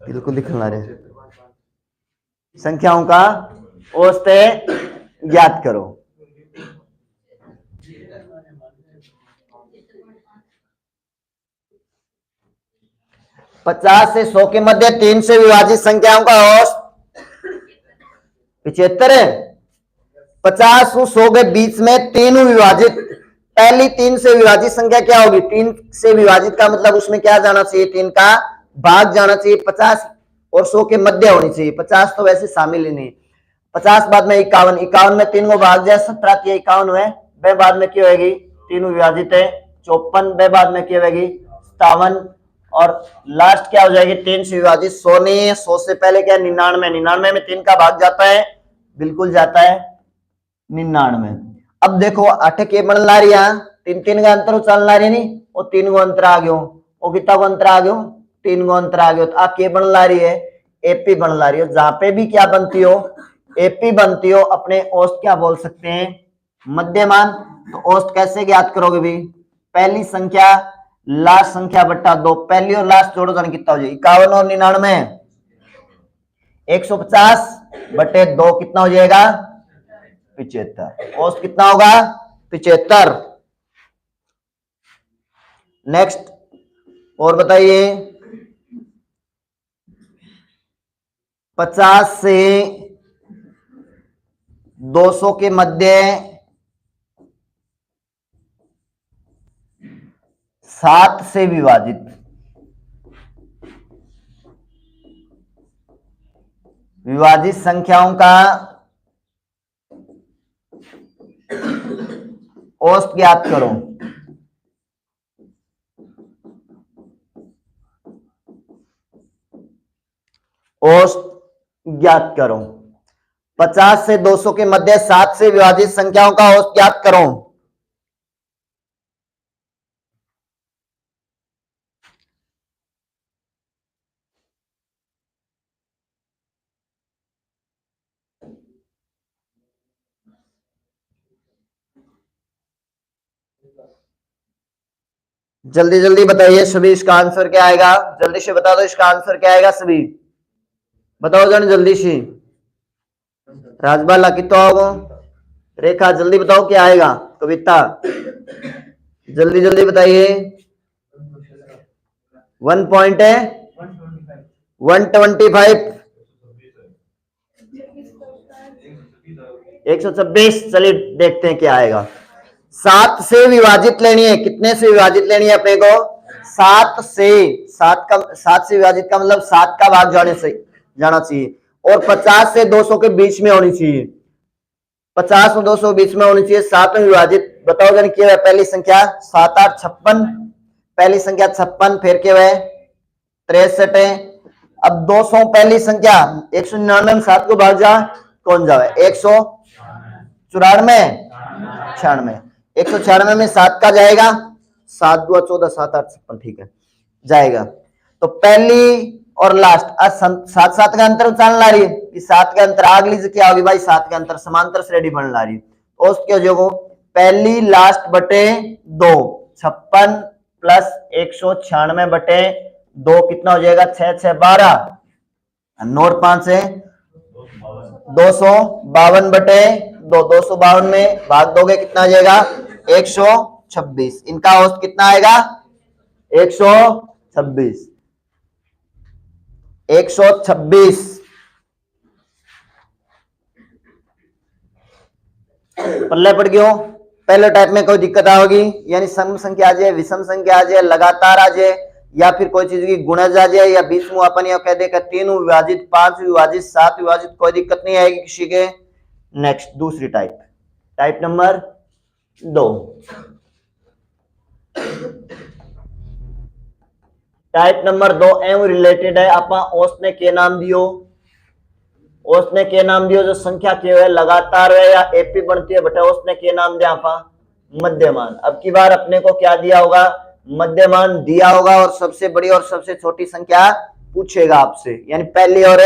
बिल्कुल लिखना रहे, संख्याओं का औसत ज्ञात करो। पचास से 100 के मध्य 3 से विभाजित संख्याओं का औसत 75 है। 50 और 100 के बीच में 3 विभाजित, पहली 3 से विभाजित संख्या क्या होगी, 3 से विभाजित का मतलब उसमें क्या जाना चाहिए, 3 का भाग जाना चाहिए। 50 और 100 के मध्य होनी चाहिए, 50 तो वैसे शामिल ही नहीं। 50 बाद में 51, 51 में 3 को भाग जाए 17 की 51 हुए, वे बाद में क्या होगी 3 विभाजित है 54, वे बाद में क्या होगी 57, और लास्ट क्या हो जाएगी 3 से विभाजित 100 नहीं है, 100 से पहले क्या 99, 99 में 3 का भाग जाता है, बिल्कुल जाता है 99। अब देखो 8 के बन ला रही, 3 का अंतर चल ला रही नहीं, और 3 को अंतर आ गयो, और कितना को अंतर आ गयो 3 को अंतर आ गयो, तो के बन ला रही है एपी बन ला रही है। जहां पे भी क्या बनती हो एपी बनती हो, अपने औसत क्या बोल सकते हैं मध्यमान। तो औसत कैसे ज्ञात करोगे भी, पहली संख्या लास्ट संख्या बट्टा 2, पहली और लास्ट जोड़ो जाने कितना हो जाए 51 और 99, 150 बटे 2 कितना हो जाएगा 75, औसत कितना होगा 75। नेक्स्ट और बताइए 50 से 200 के मध्य 7 से विभाजित, विभाजित संख्याओं का औसत ज्ञात करो। औसत ज्ञात करो। 50 से 200 के मध्य 7 से विभाजित संख्याओं का औसत ज्ञात करो। जल्दी जल्दी बताइए सभी, इसका आंसर क्या आएगा? जल्दी से बता दो, इसका आंसर क्या आएगा? सभी बताओ जन जल्दी से। राजबाला कितो आओ? रेखा जल्दी बताओ क्या आएगा? कविता जल्दी जल्दी बताइए। 1 पॉइंट है 125 126। चलिए देखते हैं क्या आएगा। 7 से विभाजित लेनी है। कितने से विभाजित लेनी है अपने को? 7 से। 7 से विभाजित का मतलब 7 का भाग जाना चाहिए और 50 से 200 के बीच में होनी चाहिए। 50 और 200 बीच में होनी चाहिए। 7 में विभाजित बताओ जन क्या है? पहली संख्या 7 8 56, पहली संख्या 56, फिर क्या है 63 है। अब 200 पहली संख्या 199 में 7 को भाग जा कौन जावे? 194 96 196 में 7 का जाएगा 7 2 14 7 8 56, ठीक है जाएगा। तो पहली और लास्ट 7 7 का अंतर उचालन ला रही है कि 7 का अंतर अगली से क्या होगी भाई? 7 का अंतर समांतर श्रेणी बन ला रही है। उसके जो पहली लास्ट बटे 2 56 प्लस 196 बटे 2 कितना हो जाएगा? 6 6 12 नोट 5 है 252 बटे 2 252 में भाग दोगे कितना आ जाएगा? 126। इनका औसत कितना आएगा? 126 126। पल्ले पड़ गयो। पहले टाइप में कोई दिक्कत आओगी यानी सम संख्या आ जाए, विषम संख्या आ जाए, लगातार आ जाए या फिर कोई चीज की गुणज आ जाए या बीच में अपन यह कह दे 3 विभाजित 5 विभाजित 7 विभाजित, कोई दिक्कत नहीं आएगी किसी के। नेक्स्ट दूसरी type, type number 2। Type number 2 एवं रिलेटेड है। आप औसत ने के नाम दियो? औसत ने के नाम दियो जो संख्या के है लगातार है या एपी बनती है बटे औसत ने के नाम दिया आपा मध्यमान। अब की बार अपने को क्या दिया होगा? मध्यमान दिया होगा और सबसे बड़ी और सबसे छोटी संख्या पूछेगा आपसे, यानी पहली और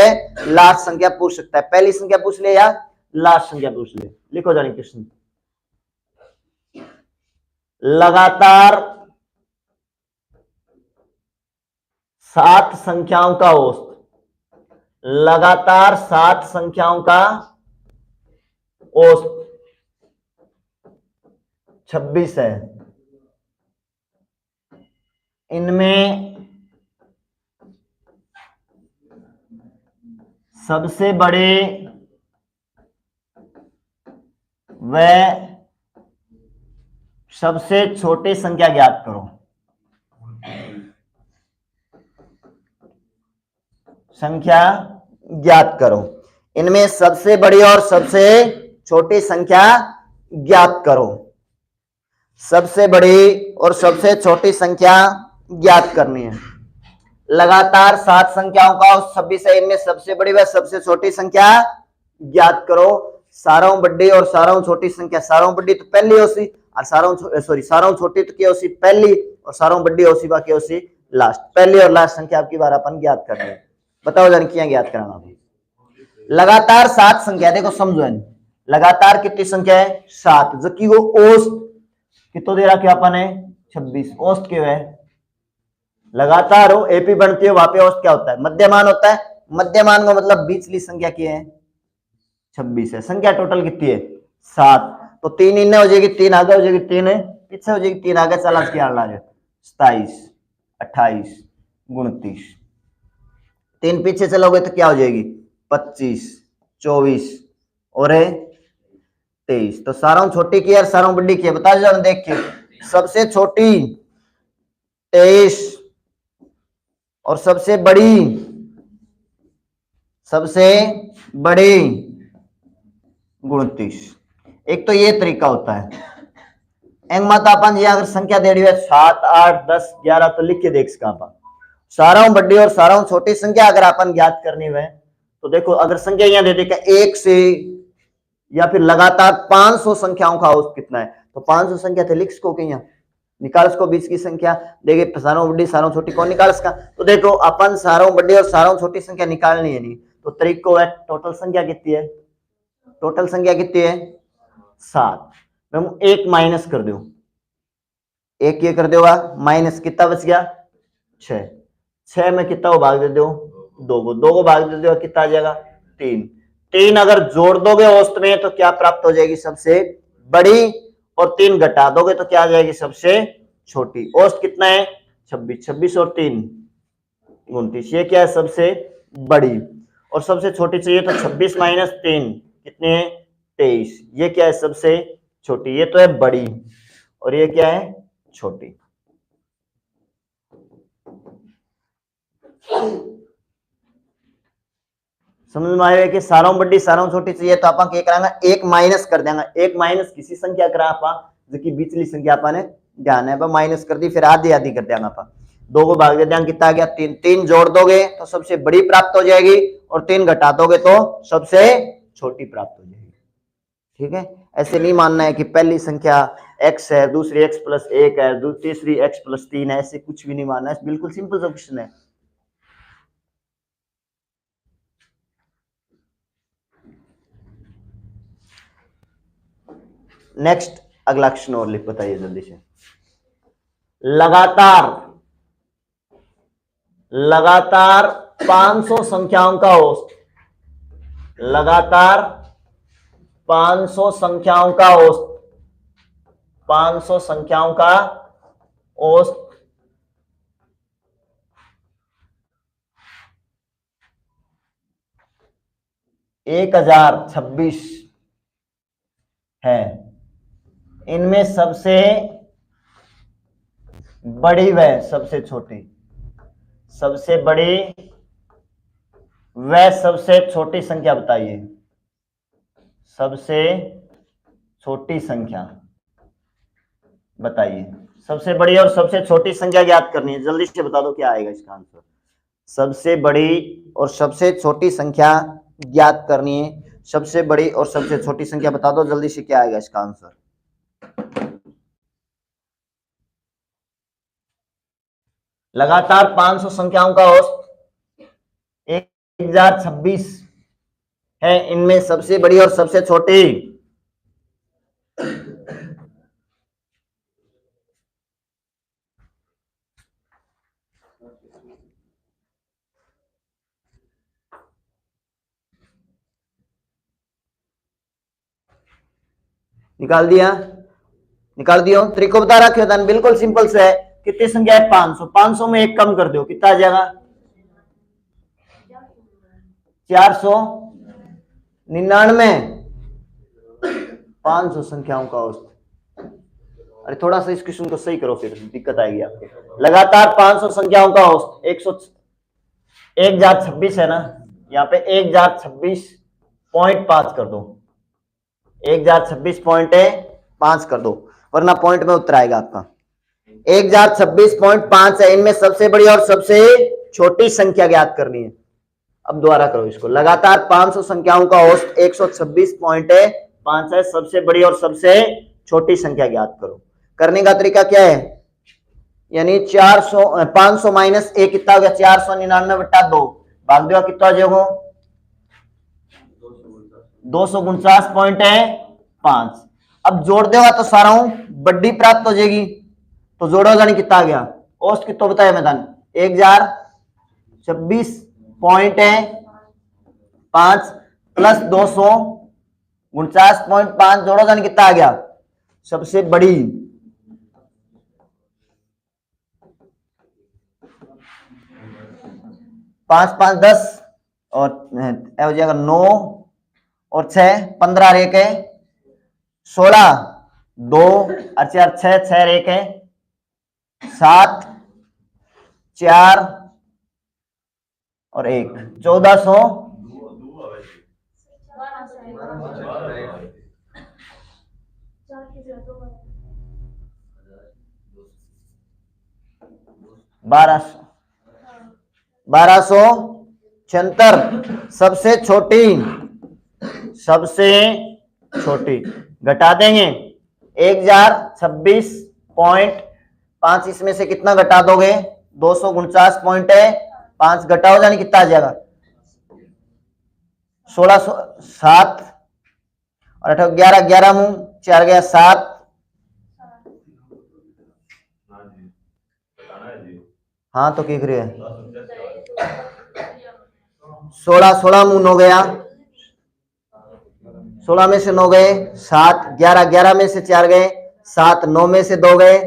लास्ट संख्या पूछ सकता है। पहली संख्या पूछ ले या लास्ट संख्या पूछ ले। लिखो जानी क्वेश्चन। लगातार 7 संख्याओं का औसत, लगातार 7 संख्याओं का औसत 26 है। इनमें सबसे बड़े व सबसे छोटी संख्या ज्ञात करो। संख्या ज्ञात करो। इनमें सबसे बड़ी और सबसे छोटी संख्या ज्ञात करो। सबसे बड़ी और सबसे छोटी संख्या ज्ञात करनी है। लगातार 7 संख्याओं का और 26 है। इनमें सबसे बड़ी व सबसे छोटी संख्या ज्ञात करो। सारों बड़ी और सारों छोटी संख्या, सारों बड़ी तो पहली होसी और सारों छोटी तो क्या होसी? पहली, और सारों बड़ी होसी बाकी होसी लास्ट। पहली और लास्ट संख्या आपकी बार अपन ज्ञात कर रहे हैं। बताओ जान क्या ज्ञात कराना? लगातार 7 संख्या, देखो समझो लगातार कितनी संख्या है? 7, जबकि वो औसत कितो दे रहा क्या अपन है? 26। औसत क्यों है? लगातार हो एपी बनती है वहां पे औसत क्या होता है? मध्यमान होता है। मध्यमान का मतलब बीचली संख्या की है 26 है। संख्या टोटल कितनी है? 7। तो 3 इन्हें हो जाएगी, 3 आगे हो जाएगी, 3 पीछे हो जाएगी, 3 आगे चला क्या 27 28 29। 3 पीछे चलोगे तो क्या हो जाएगी? 25 24 और 23। तो सारों छोटी की और सारों बड़ी की बता जाओ देख के। सबसे छोटी 23 और सबसे बड़ी सबसे बड़ी 29। एक तो ये तरीका होता है। एक मत अपन ये अगर संख्या दे रही है 7 8 10 11 तो लिख के देख सका अपन सारा बड़ी और सारा छोटी संख्या अगर अपन ज्ञात करनी है तो देखो अगर संख्या यहाँ दे दे एक से या फिर लगातार 500 संख्याओं का औसत कितना है तो 500 संख्या थे लिख सको यहाँ निकाल सको बीच की संख्या देखे सारों बड़ी सारों छोटी कौन निकाल सका तो देखो अपन सारों बड़ी और सारों छोटी संख्या निकालनी है नहीं तो तरीको है टोटल संख्या कितनी है टोटल संख्या कितनी है 7 मैं एक माइनस कर दू एक ये कर देगा माइनस कितना बच गया 6 में कितना को भाग दे दो 2 को भाग दे दो कितना आ जाएगा 3 अगर जोड़ दोगे औसत में तो क्या प्राप्त हो जाएगी सबसे बड़ी और 3 घटा दोगे तो क्या आ जाएगी सबसे छोटी औसत कितना है 26 और 3 29 ये क्या है सबसे बड़ी और सबसे छोटी चाहिए तो 26 माइनस 3 कितने है 23 ये क्या है सबसे छोटी ये तो है बड़ी और ये क्या है छोटी समझ में आया कि सारों बड़ी सारों छोटी चाहिए तो आप क्या करांगे एक माइनस कर देंगे एक माइनस किसी संख्या करा आप जो बिचली संख्या आपने ध्यान है माइनस कर दी फिर आधी आधी कर देंगे आप 2 को भाग दे देंगे कितना आ गया 3 जोड़ दोगे तो सबसे बड़ी प्राप्त हो जाएगी और 3 घटा दोगे तो सबसे छोटी प्राप्त हो जाएगी ठीक है ऐसे नहीं मानना है कि पहली संख्या x है दूसरी x प्लस 1 है तीसरी x प्लस 3 है ऐसे कुछ भी नहीं मानना है बिल्कुल सिंपल सा क्वेश्चन है नेक्स्ट अगला क्वेश्चन और लिख बताइए जल्दी से लगातार 500 संख्याओं का औसत लगातार 500 संख्याओं का औसत 500 संख्याओं का औसत 1026 है इनमें सबसे बड़ी व सबसे छोटी सबसे बड़ी व सबसे छोटी संख्या बताइए सबसे छोटी संख्या बताइए सबसे बड़ी और सबसे छोटी संख्या ज्ञात करनी है जल्दी से बता दो क्या आएगा इसका आंसर सबसे बड़ी और सबसे छोटी संख्या ज्ञात करनी है सबसे बड़ी और सबसे छोटी संख्या बता दो जल्दी से क्या आएगा इसका आंसर लगातार 500 संख्याओं का औसत 1026 है इनमें सबसे बड़ी और सबसे छोटी निकाल दिया निकाल दियो तरीको बता रखे था बिल्कुल सिंपल से है कितनी संख्या है 500 में एक कम कर दो कितना आ जाएगा 499 500 संख्याओं का औसत अरे थोड़ा सा इस क्वेश्चन को सही करो फिर दिक्कत आएगी आपके लगातार 500 संख्याओं का औसत 1026 है ना यहाँ पे 1026.5 कर दो 1026.5 कर दो वरना पॉइंट में उत्तर आएगा आपका 1026.5 है इनमें सबसे बड़ी और सबसे छोटी संख्या ज्ञात करनी है अब दोबारा करो इसको लगातार 500 संख्याओं का औसत 126.5 है सबसे बड़ी और सबसे छोटी संख्या ज्ञात करो करने का तरीका क्या है यानी 500 माइनस एक कितना हो गया 499/2 भाग दो कितना हो जाएगा 249.5 अब जोड़ देगा तो सारा बड़ी प्राप्त हो जाएगी तो जोड़ो जानी कितना आ गया औसत कितना बताया मैदान 1026.5 प्लस 249.5 जोड़ो जानी कितना आ गया सबसे बड़ी 5 5 10 और हो जाएगा 9 और 6 15 एक है 16 2 4 6 6 एक है 7 4 और 1 1449 1276 सबसे छोटी, सबसे छोटी घटा देंगे 1026.5, इसमें से कितना घटा दोगे 249.5 घटाओ जाने कितना आ जाएगा 1607 और 8 11 11 मुंह 4 गया 7, हाँ तो क्या करे 16 मुंह 9 गया, 16 में से 9 गए 7, 11 11 में से 4 गए 7, 9 में से 2 गए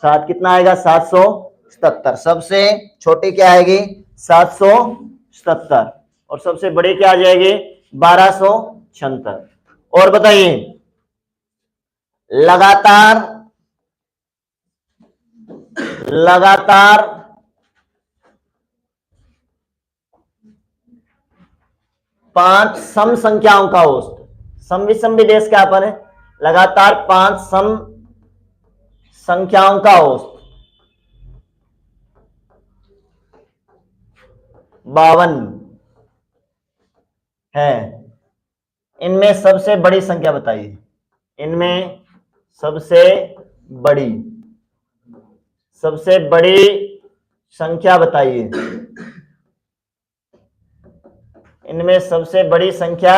7, कितना आएगा 777। सबसे छोटी क्या आएगी 777 और सबसे बड़ी क्या आ जाएगी 1276। और बताइए लगातार 5 सम संख्याओं का औसत, सम विषम विदेश क्या पर है, लगातार 5 सम संख्याओं का औसत 52 है। इनमें सबसे बड़ी संख्या बताइए, इनमें सबसे बड़ी संख्या बताइए, इनमें सबसे बड़ी संख्या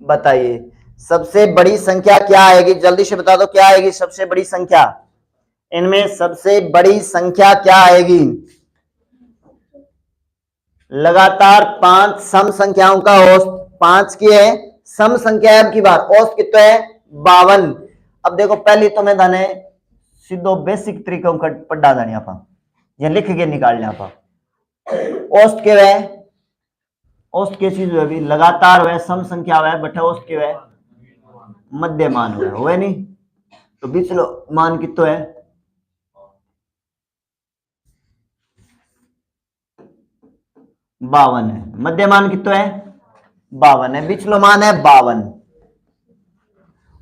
बताइए। सबसे बड़ी संख्या क्या आएगी, जल्दी से बता दो क्या आएगी सबसे बड़ी संख्या, इनमें सबसे बड़ी संख्या क्या आएगी। लगातार 5 सम संख्याओं का औसत 5 की है, सम संख्या की बात, औसत कितना है 52। अब देखो पहली तो मैं धाने सीधो बेसिक तरीकों का पढ़ा जाने आप ये लिख के निकाल लें आप। औसत के वह औसत के चीज भी लगातार वह सम संख्या वह बटे औसत के वह मध्य मान हुआ है नहीं, तो बीच मान कितना है 52 है, मध्य मान कितना है 52 है, बिचलो मान है 52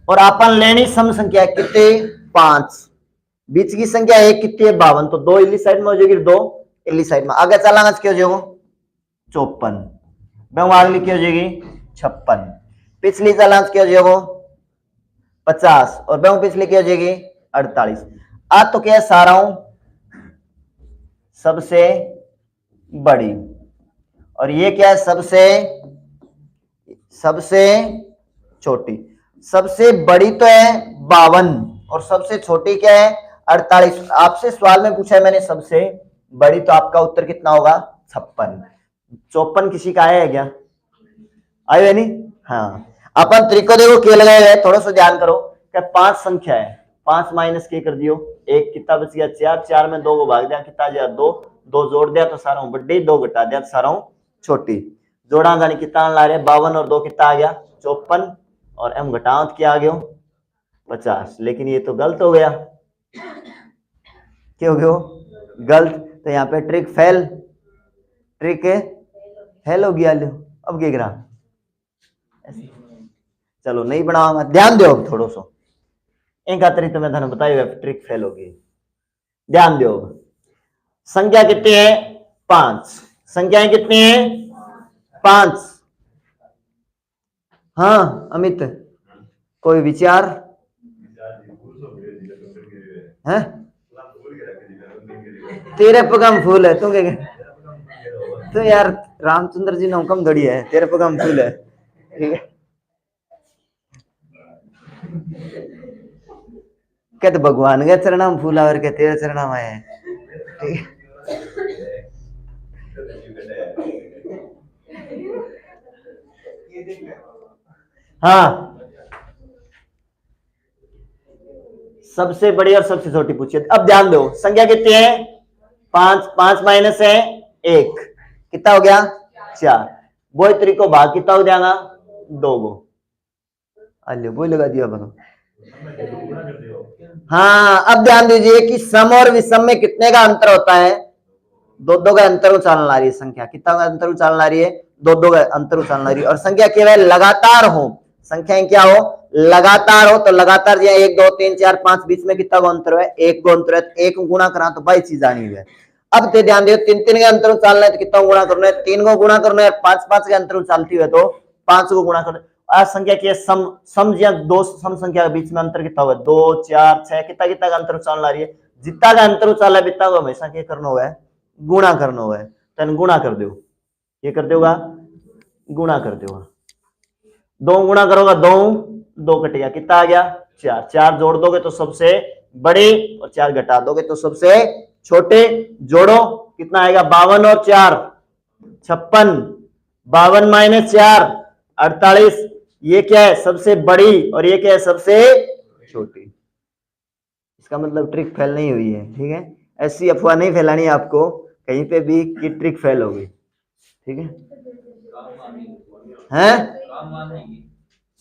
और अपन लेनी सम संख्या कितने 5, बीच की संख्या एक कितनी है 52, तो 2 इली साइड में हो जाएगी 2 इली साइड में, आगे चलाना क्या हो जाएगा 54, अगली क्या हो जाएगी 56, पिछली चलांच क्या हो जाएगा 50 और बेहू पिछली क्या हो जाएगी 48। आज तो क्या सारा हूं सबसे बड़ी और ये क्या है सबसे छोटी। सबसे बड़ी तो है 52 और सबसे छोटी क्या है 48। आपसे सवाल में पूछा है मैंने सबसे बड़ी, तो आपका उत्तर कितना होगा 56। 54 किसी का आया है क्या, आयो है नहीं। हाँ अपन तरीको देखो क्या लगाया है, थोड़ा सा ध्यान करो क्या 5 संख्या है, 5 माइनस के कर दियो, एक कितना बच गया 4, 4 में 2 को भाग दिया कितना गया 2, 2 जोड़ दिया तो सारा बड़ी, 2 घटा दिया तो सारा छोटी, जोड़ा जानी कितना ला रहे 52 और 2 कितना आ गया 54 और एम घटाओ क्या आ गया 50। लेकिन ये तो गलत हो गया, क्यों क्यों गलत, तो यहाँ पे ट्रिक फेल हो गया। लो अब क्या करा, चलो नहीं बनाऊंगा, ध्यान दो थोड़ा सा एक तरीके तो मैं थाने बताई ट्रिक फेल होगी, ध्यान दो। संख्या कितनी है 5, संख्याएं कितनी है 5। हाँ अमित कोई विचार है, तेरे पगम फूल है तू क्या तो यार रामचंद्र जी ने हुक्म दड़ी है, तेरे पगम फूल है ठीक है, कहते भगवान के चरणा में फूल और कहते तेरे चरणा में है ठीक है। हाँ सबसे बड़ी और सबसे छोटी पूछिए। अब ध्यान दो संख्या कितनी है 5, 5 माइनस है 1 कितना हो गया 4, वो तरीको भाग कितना हो जाएगा 2 गो, अल्ले वो लगा दिया बनो। हाँ अब ध्यान दीजिए कि सम और विषम में कितने का अंतर होता है, 2 का अंतर उचालन ला रही है संख्या, कितना का अंतर उचालन ला रही है 2 का अंतर उचालन ला रही है। और संख्या केवल लगातार हो, संख्याएं क्या हो लगातार हो, तो लगातार 1 2 3 4 5 बीच में कितना को अंतर है 1 को अंतर है, 1 गुणा करा तो 22 चीज आनी है। अब ते ध्यान दियो, तीन तीन के अंतर उचालना है तो कितना गुणा करना है, तीन को गुणा करना है, पांच पांच के अंतर उचालती है तो पांच को गुणा करना है। आज संख्या की सम सम या दो सम संख्या के बीच में अंतर कितना हुआ, दो चार छह, कितना कितना का अंतर उचालना रही है, जितना का अंतर उचाला है बितना को हमेशा क्या करना हुआ है, गुणा करना हुआ है। तो गुणा कर दो, ये कर दोगा, गुणा कर दोगा, दो गुणा करोगा, दो दो कटेगा, कितना आ गया, चार, चार जोड़ दोगे तो सबसे बड़े और चार घटा दोगे तो सबसे छोटे, जोड़ो कितना आएगा, 52 और 4 56, 52 माइनस 4 48, ये क्या है, सबसे बड़ी और ये क्या है, सबसे छोटी। इसका मतलब ट्रिक फेल नहीं हुई है, ठीक है, ऐसी अफवाह नहीं फैलानी आपको कहीं पे भी कि ट्रिक फेल हो गई, ठीक है, हैं,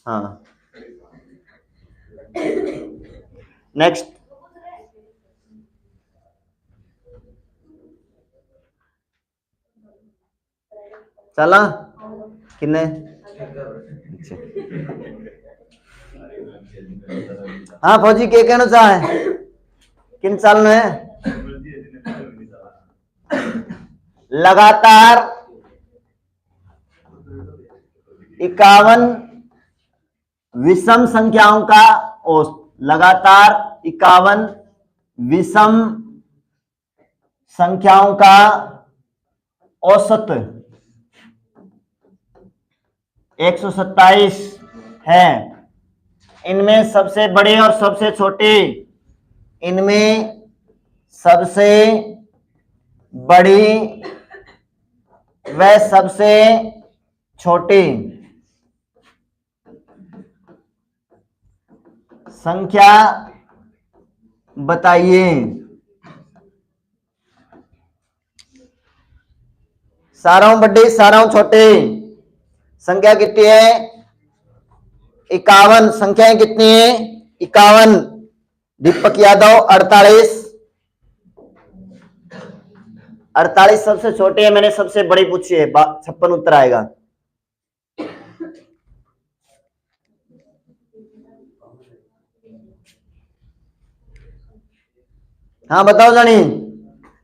हाँ। नेक्स्ट, चला किन्ने, अच्छा, हाँ फौजी के कहना चाहे किन साल में है, लगातार 51 विषम संख्याओं का औसत, लगातार 51 विषम संख्याओं का औसत 127 है, इनमें सबसे बड़ी और सबसे छोटी, इनमें सबसे बड़ी व सबसे छोटी संख्या बताइए। साराओं बड़ी साराओं छोटी, संख्या कितनी है, 51, संख्याएं कितनी है, 51, दीपक यादव 48, 48 सबसे छोटे है, मैंने सबसे बड़ी पूछी है, 56 उत्तर आएगा। हाँ बताओ जानी,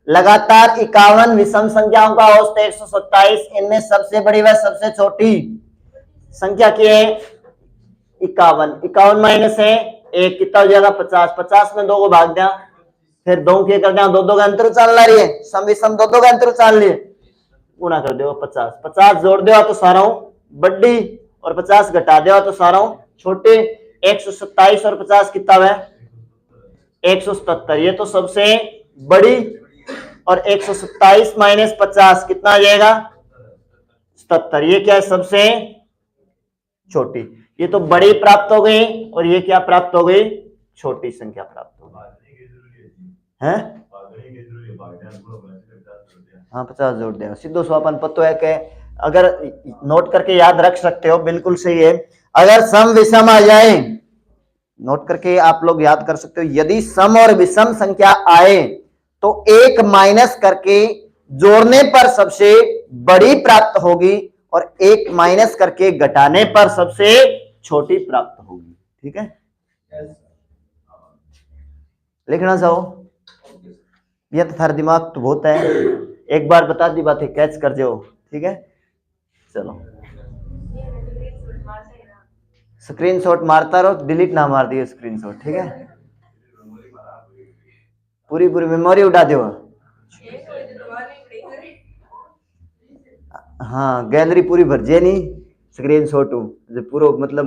लगातार 51 विषम संख्याओं का औसत 127, इनमें सबसे बड़ी व सबसे छोटी संख्या की है 51, 51 माइनस है एक, कितना हो जाएगा 50, 50 में दो को भाग दिया, फिर दो के कर दिया, दो दो का अंतर उचाल रही है, सम विषम दो दो का अंतर उचाल लिए, गुणा कर दो 50, 50 जोड़ दो तो सारा बड़ी और 50 घटा दो तो सारा छोटे, 127 और 50 कितना है, 177, ये तो सबसे बड़ी, और 127 माइनस 50 कितना आ जाएगा, 77, ये क्या है, सबसे छोटी। ये तो बड़ी प्राप्त हो गई और ये क्या प्राप्त हो गई, छोटी संख्या प्राप्त हो गई है। हाँ 50 जोड़ देगा, सीधो स्वापन पत्तो है कि अगर नोट करके याद रख सकते हो, बिल्कुल सही है। अगर सम विषम आ जाए, नोट करके आप लोग याद कर सकते हो, यदि सम और विषम संख्या आए तो एक माइनस करके जोड़ने पर सबसे बड़ी प्राप्त होगी और एक माइनस करके घटाने पर सबसे छोटी प्राप्त होगी, ठीक है, लिखना चाहो, यह तो थारा दिमाग तो बहुत है, एक बार बता दी बातें कैच कर जाओ, ठीक है, चलो स्क्रीनशॉट मारता रहो, डिलीट ना मार दिए स्क्रीनशॉट, ठीक है, पूरी पूरी मेमोरी उठा दो, हाँ गैलरी पूरी भर जाए नहीं, स्क्रीनशॉट जो पूरा मतलब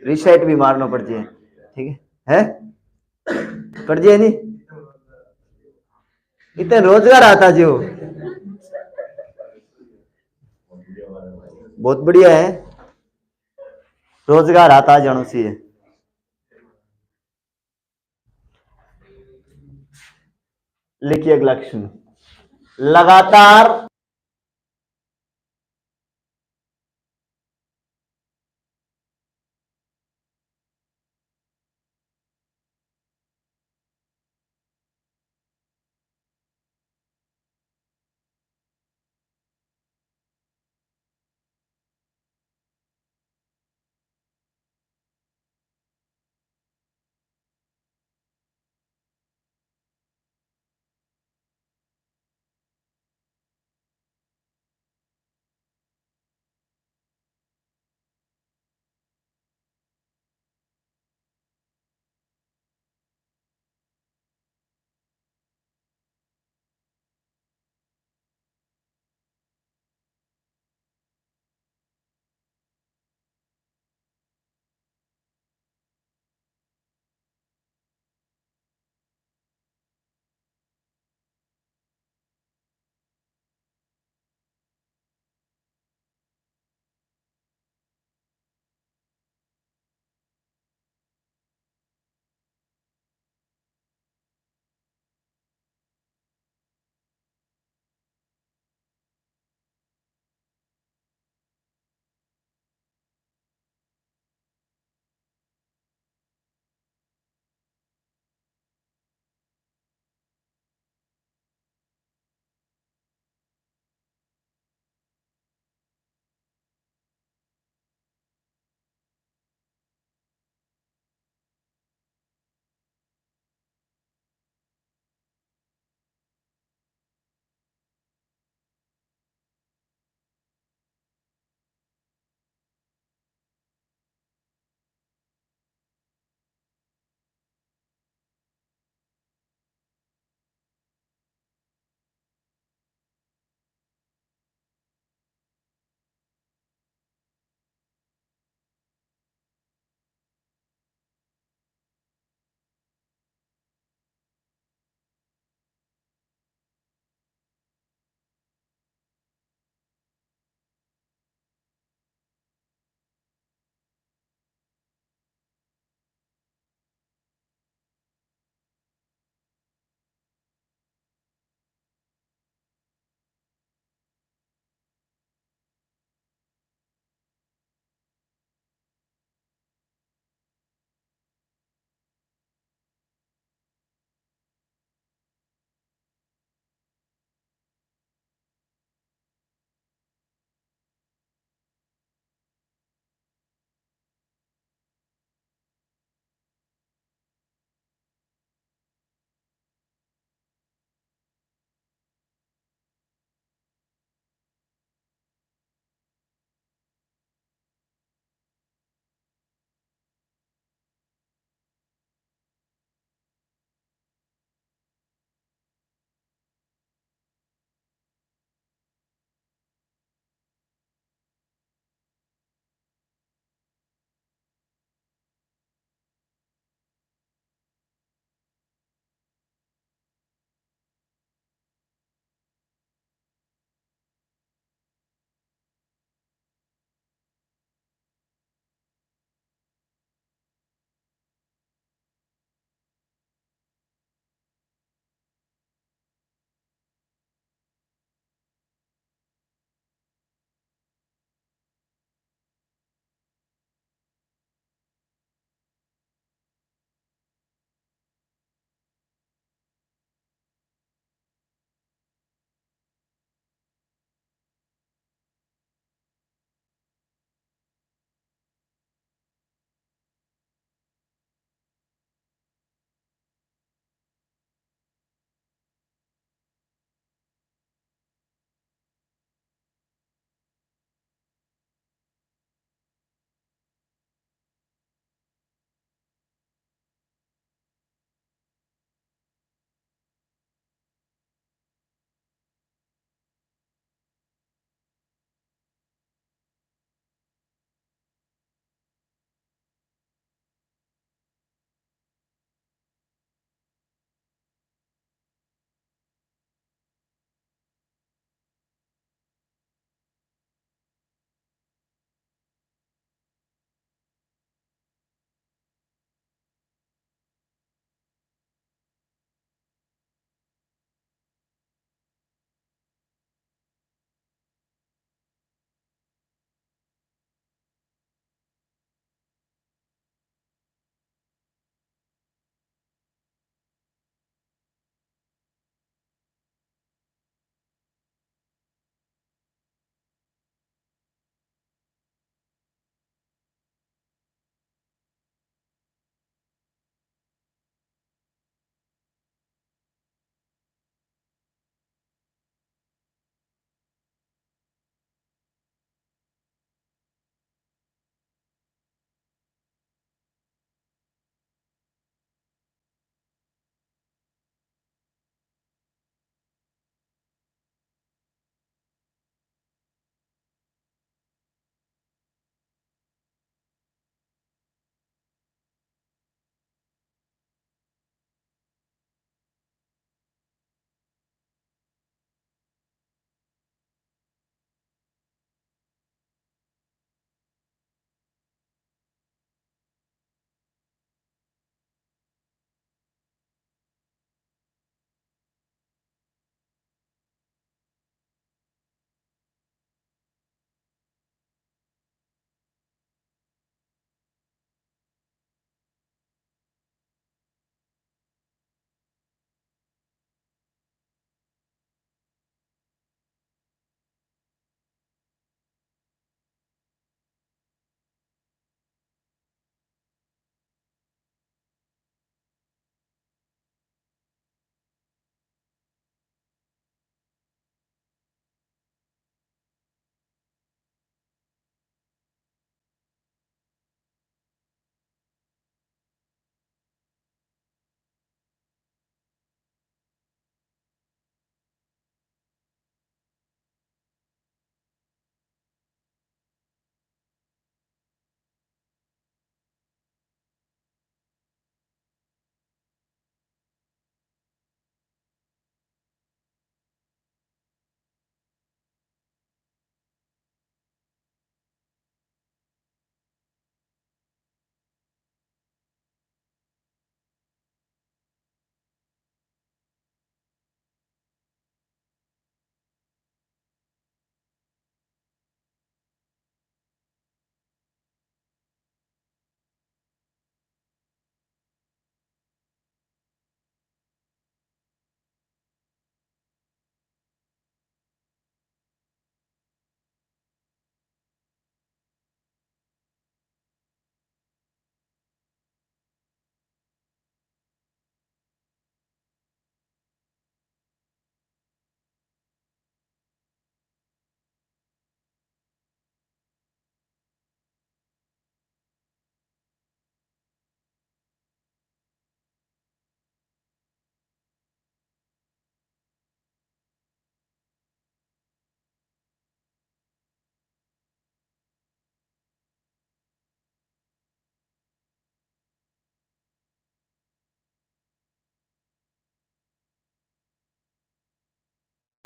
रिसेट भी मारना पड़ जाए, ठीक है पड़ जाए नहीं, इतने रोजगार आता जो बहुत बढ़िया है, रोजगार आता जानो सी है। लिखिए अगला क्वेश्चन, लगातार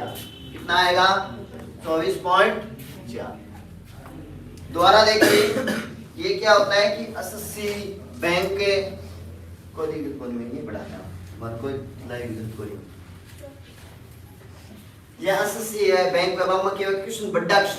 कितना आएगा 24.4। दोबारा देखिए ये क्या होता है कि एसएससी बैंक के कोई दिक्कत कोई नहीं बढ़ाना मत कोई दिक्कत कोई ये एसएससी है बैंक में क्वेश्चन बड़ा क्वेश्चन